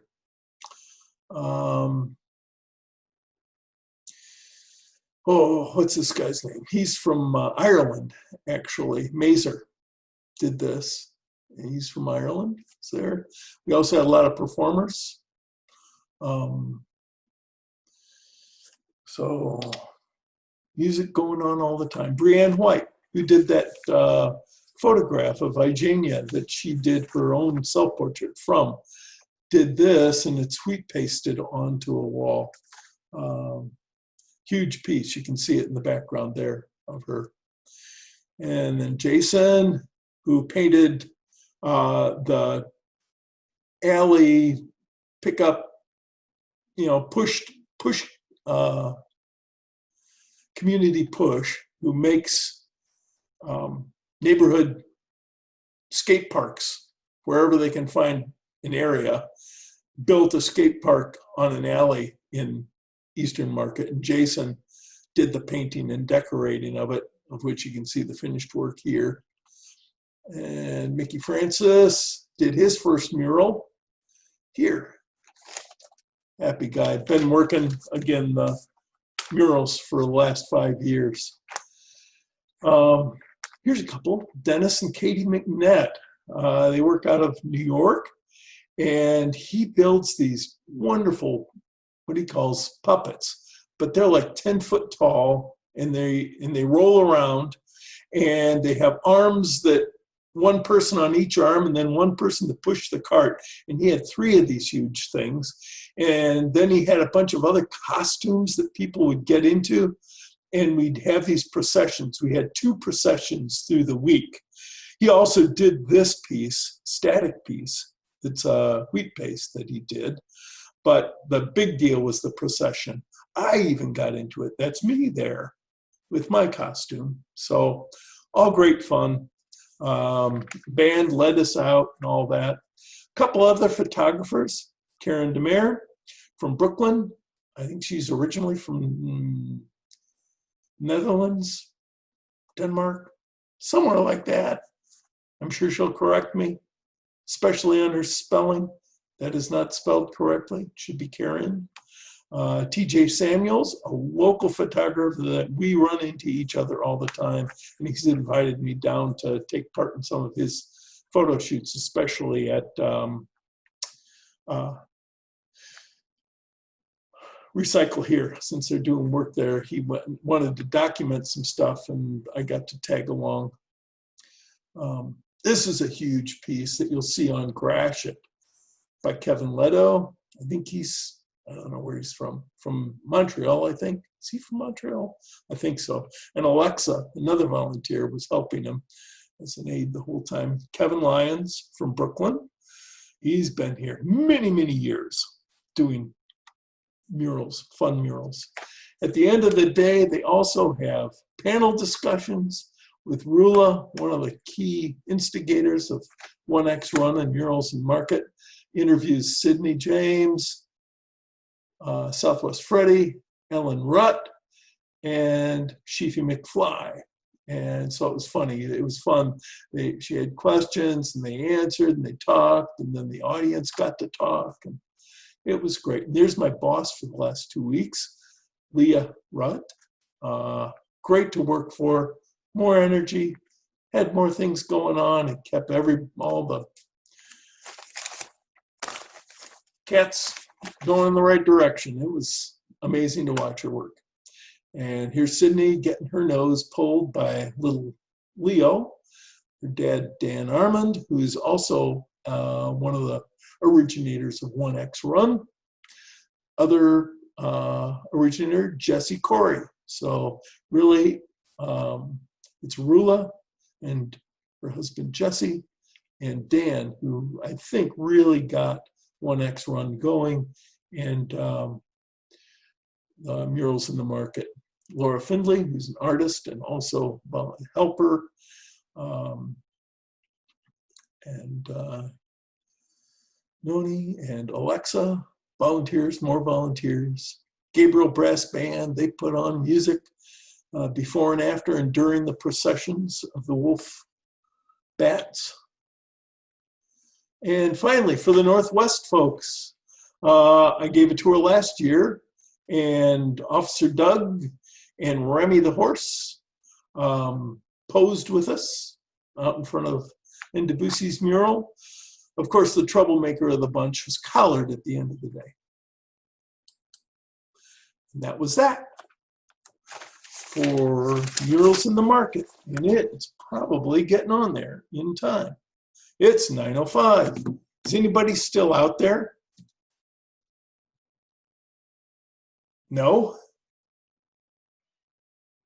What's this guy's name? He's from Ireland, actually. Mazer did this. And he's from Ireland. It's there. We also had a lot of performers. So music going on all the time. Brianne White, who did that photograph of Igenia that she did her own self-portrait from, did this, and it's wheat pasted onto a wall. Huge piece. You can see it in the background there of her. And then Jason, who painted the alley pickup, push community push, who makes neighborhood skate parks wherever they can find an area, built a skate park on an alley in Eastern Market. And Jason did the painting and decorating of it, of which you can see the finished work here. And Mickey Francis did his first mural here. Happy guy. Been working, again, the murals for the last 5 years. Here's a couple. Dennis and Katie McNett. They work out of New York, and he builds these wonderful, what he calls puppets, but they're like 10 foot tall, and they roll around, and they have arms that one person on each arm, and then one person to push the cart. And he had 3 of these huge things. And then he had a bunch of other costumes that people would get into, and we'd have these processions. We had 2 processions through the week. He also did this piece, static piece, that's wheat paste that he did. But the big deal was the procession. I even got into it. That's me there with my costume. So all great fun. Band led us out and all that. A couple other photographers, Karen Demare from Brooklyn. I think she's originally from Netherlands, Denmark, somewhere like that. I'm sure she'll correct me, especially on her spelling. That is not spelled correctly. It should be Karen. TJ Samuels, a local photographer that we run into each other all the time, and he's invited me down to take part in some of his photo shoots, especially at Recycle Here. Since they're doing work there, he wanted to document some stuff, and I got to tag along. This is a huge piece that you'll see on Gratiot by Kevin Leto. I think I don't know where he's from Montreal, I think. Is he from Montreal? I think so. And Alexa, another volunteer, was helping him as an aide the whole time. Kevin Lyons from Brooklyn. He's been here many, many years doing murals, fun murals. At the end of the day, they also have panel discussions with Rula, one of the key instigators of 1X Run and Murals and Market. Interviews Sidney James, Southwest Freddie, Ellen Rutt, and Sheafy McFly. And so it was funny. It was fun. She had questions, and they answered, and they talked, and then the audience got to talk, and it was great. And there's my boss for the last 2 weeks, Leah Rutt. great to work for, more energy, had more things going on. It kept all the cats going in the right direction. It was amazing to watch her work. And here's Sydney getting her nose pulled by little Leo, her dad, Dan Armand, who is also one of the originators of 1X Run. Other originator, Jesse Corey. So really, it's Rula and her husband, Jesse, and Dan, who I think really got 1X Run going, and Murals in the Market. Laura Findlay, who's an artist and also a helper, and Noni and Alexa, volunteers, more volunteers. Gabriel Brass Band, they put on music before and after and during the processions of the wolf bats. And finally, for the Northwest folks, I gave a tour last year, and Officer Doug and Remy the horse posed with us out in front of Debussy's mural. Of course, the troublemaker of the bunch was collared at the end of the day. And that was that for Murals in the Market. And it's probably getting on there in time. It's 9:05. Is anybody still out there? No?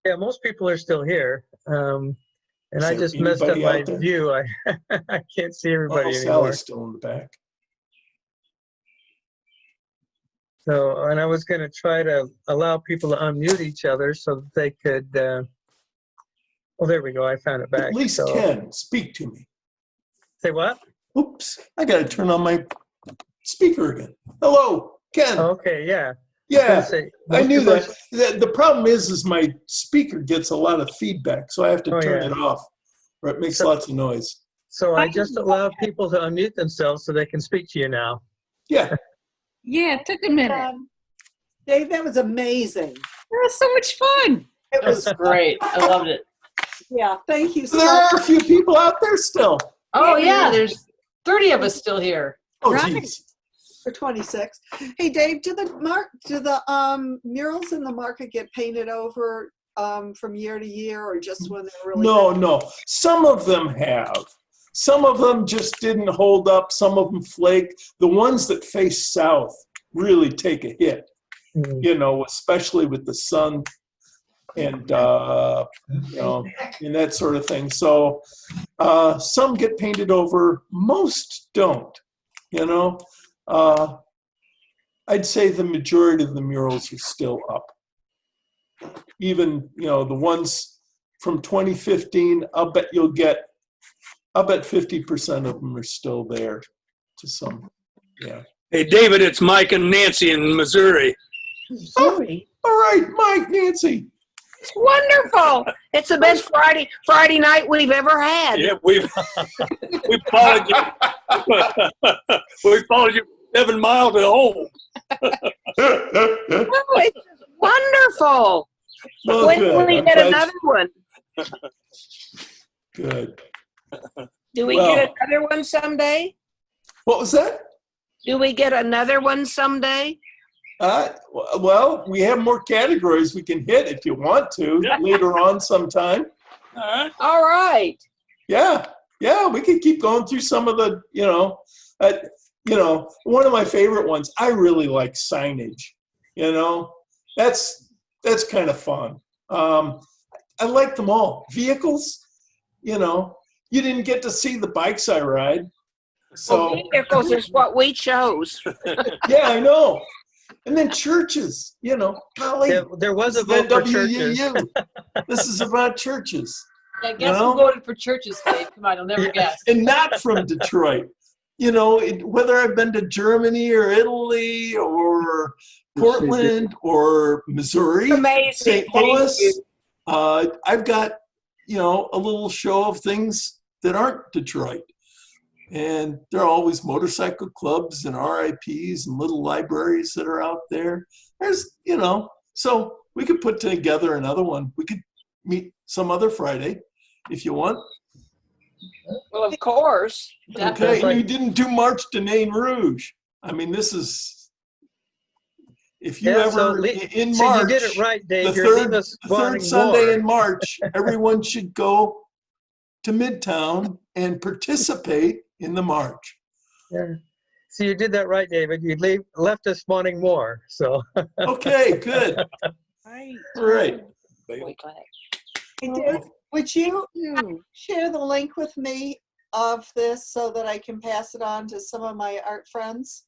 Yeah, most people are still here. And Is I there just messed up anybody my out there? view. I can't see everybody Oh, anymore. Sally's still in the back. So, and I was going to try to allow people to unmute each other so that they could, oh, there we go. I found it back. At least So, Ken, speak to me. say what? Oops, I got to turn on my speaker again. Hello, Ken. Okay, yeah. Yeah, Say, I most knew people are- that. The problem is my speaker gets a lot of feedback, so I have to Oh, turn yeah. it off, or it makes So- lots of noise. So I just allowed people to unmute themselves so they can speak to you now. Yeah, Yeah, it took a minute. Dave, that was amazing. It was so much fun. It It was great. I loved it. Yeah, thank you so there much. are a few people out there still. Oh yeah, there's 30 of us still here. Oh, Right. geez. For 26. Hey, Dave, do the murals in the market get painted over from year to year, or just when they're really No. Some of them have. Some of them just didn't hold up. Some of them flake. The ones that face south really take a hit, especially with the sun and, and that sort of thing. So some get painted over. Most don't, I'd say the majority of the murals are still up. Even, the ones from 2015, I'll bet 50% of them are still there to some, yeah. Hey, David, it's Mike and Nancy in Missouri. Oh, all right, Mike, Nancy. It's wonderful. It's the best Friday night we've ever had. Yeah, we followed you. We followed you 7 miles at home. Oh, it's wonderful. Well, When good. will we I'm get glad- another one? Good. Do we Well- get another one someday? What was that? Do we get another one someday? Well, we have more categories we can hit if you want to later on sometime. All right. All right. Yeah, we could keep going through some of the, one of my favorite ones. I really like signage. That's kind of fun. I like them all. Vehicles, you didn't get to see the bikes I ride. So Vehicles is what we chose. yeah, I know. And then churches, golly. There was a this is vote for churches. WUU. This is about churches. Yeah, guess No? who voted for churches, Dave? Come on, you'll never Yeah. guess. And not from Detroit. Whether I've been to Germany or Italy or Portland or Missouri, Amazing. St. Thank Louis, you. I've got, a little show of things that aren't Detroit. And there are always motorcycle clubs and RIPs and little libraries that are out there. There's, so we could put together another one. We could meet some other Friday if you want. Well, of course. Okay, Like- you didn't do March to Nain Rouge. I mean, this is, if you Yeah, so ever, in So March, you did it right, Dave. the You're third, leaving us the third wanting Sunday more. in March, everyone should go to Midtown and participate in the march. Yeah. So you did that right, David. You left us wanting more. So Okay, good. Right. All right. Hey, Dave, would you share the link with me of this so that I can pass it on to some of my art friends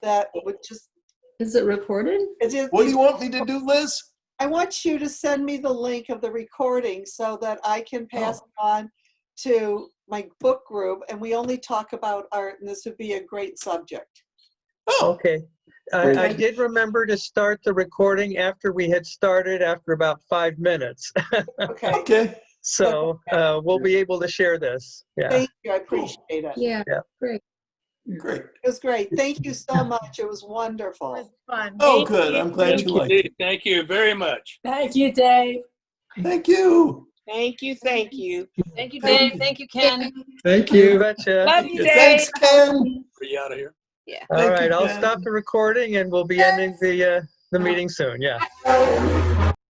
that would just, Is it recorded? What do you want me to do, Liz? I want you to send me the link of the recording so that I can pass it on to my book group, and we only talk about art, and this would be a great subject. Oh, okay. I did remember to start the recording after we had started after about 5 minutes. Okay, okay. So we'll be able to share this. Yeah. thank you, I appreciate it. Yeah. Yeah. Great. Great. It was great. Thank you so much. It was wonderful. Fun. Oh, good. I'm glad you liked it. Thank you very much. Thank you, Dave. Thank you. Thank you. Thank you. Thank you, Thank Dave. Thank you, Ken. Thank You betcha. Love you, Thanks, Dave. Ken. Are you out of here? All Thank right. you, I'll Ken. stop the recording and we'll be ending the meeting soon. Yeah.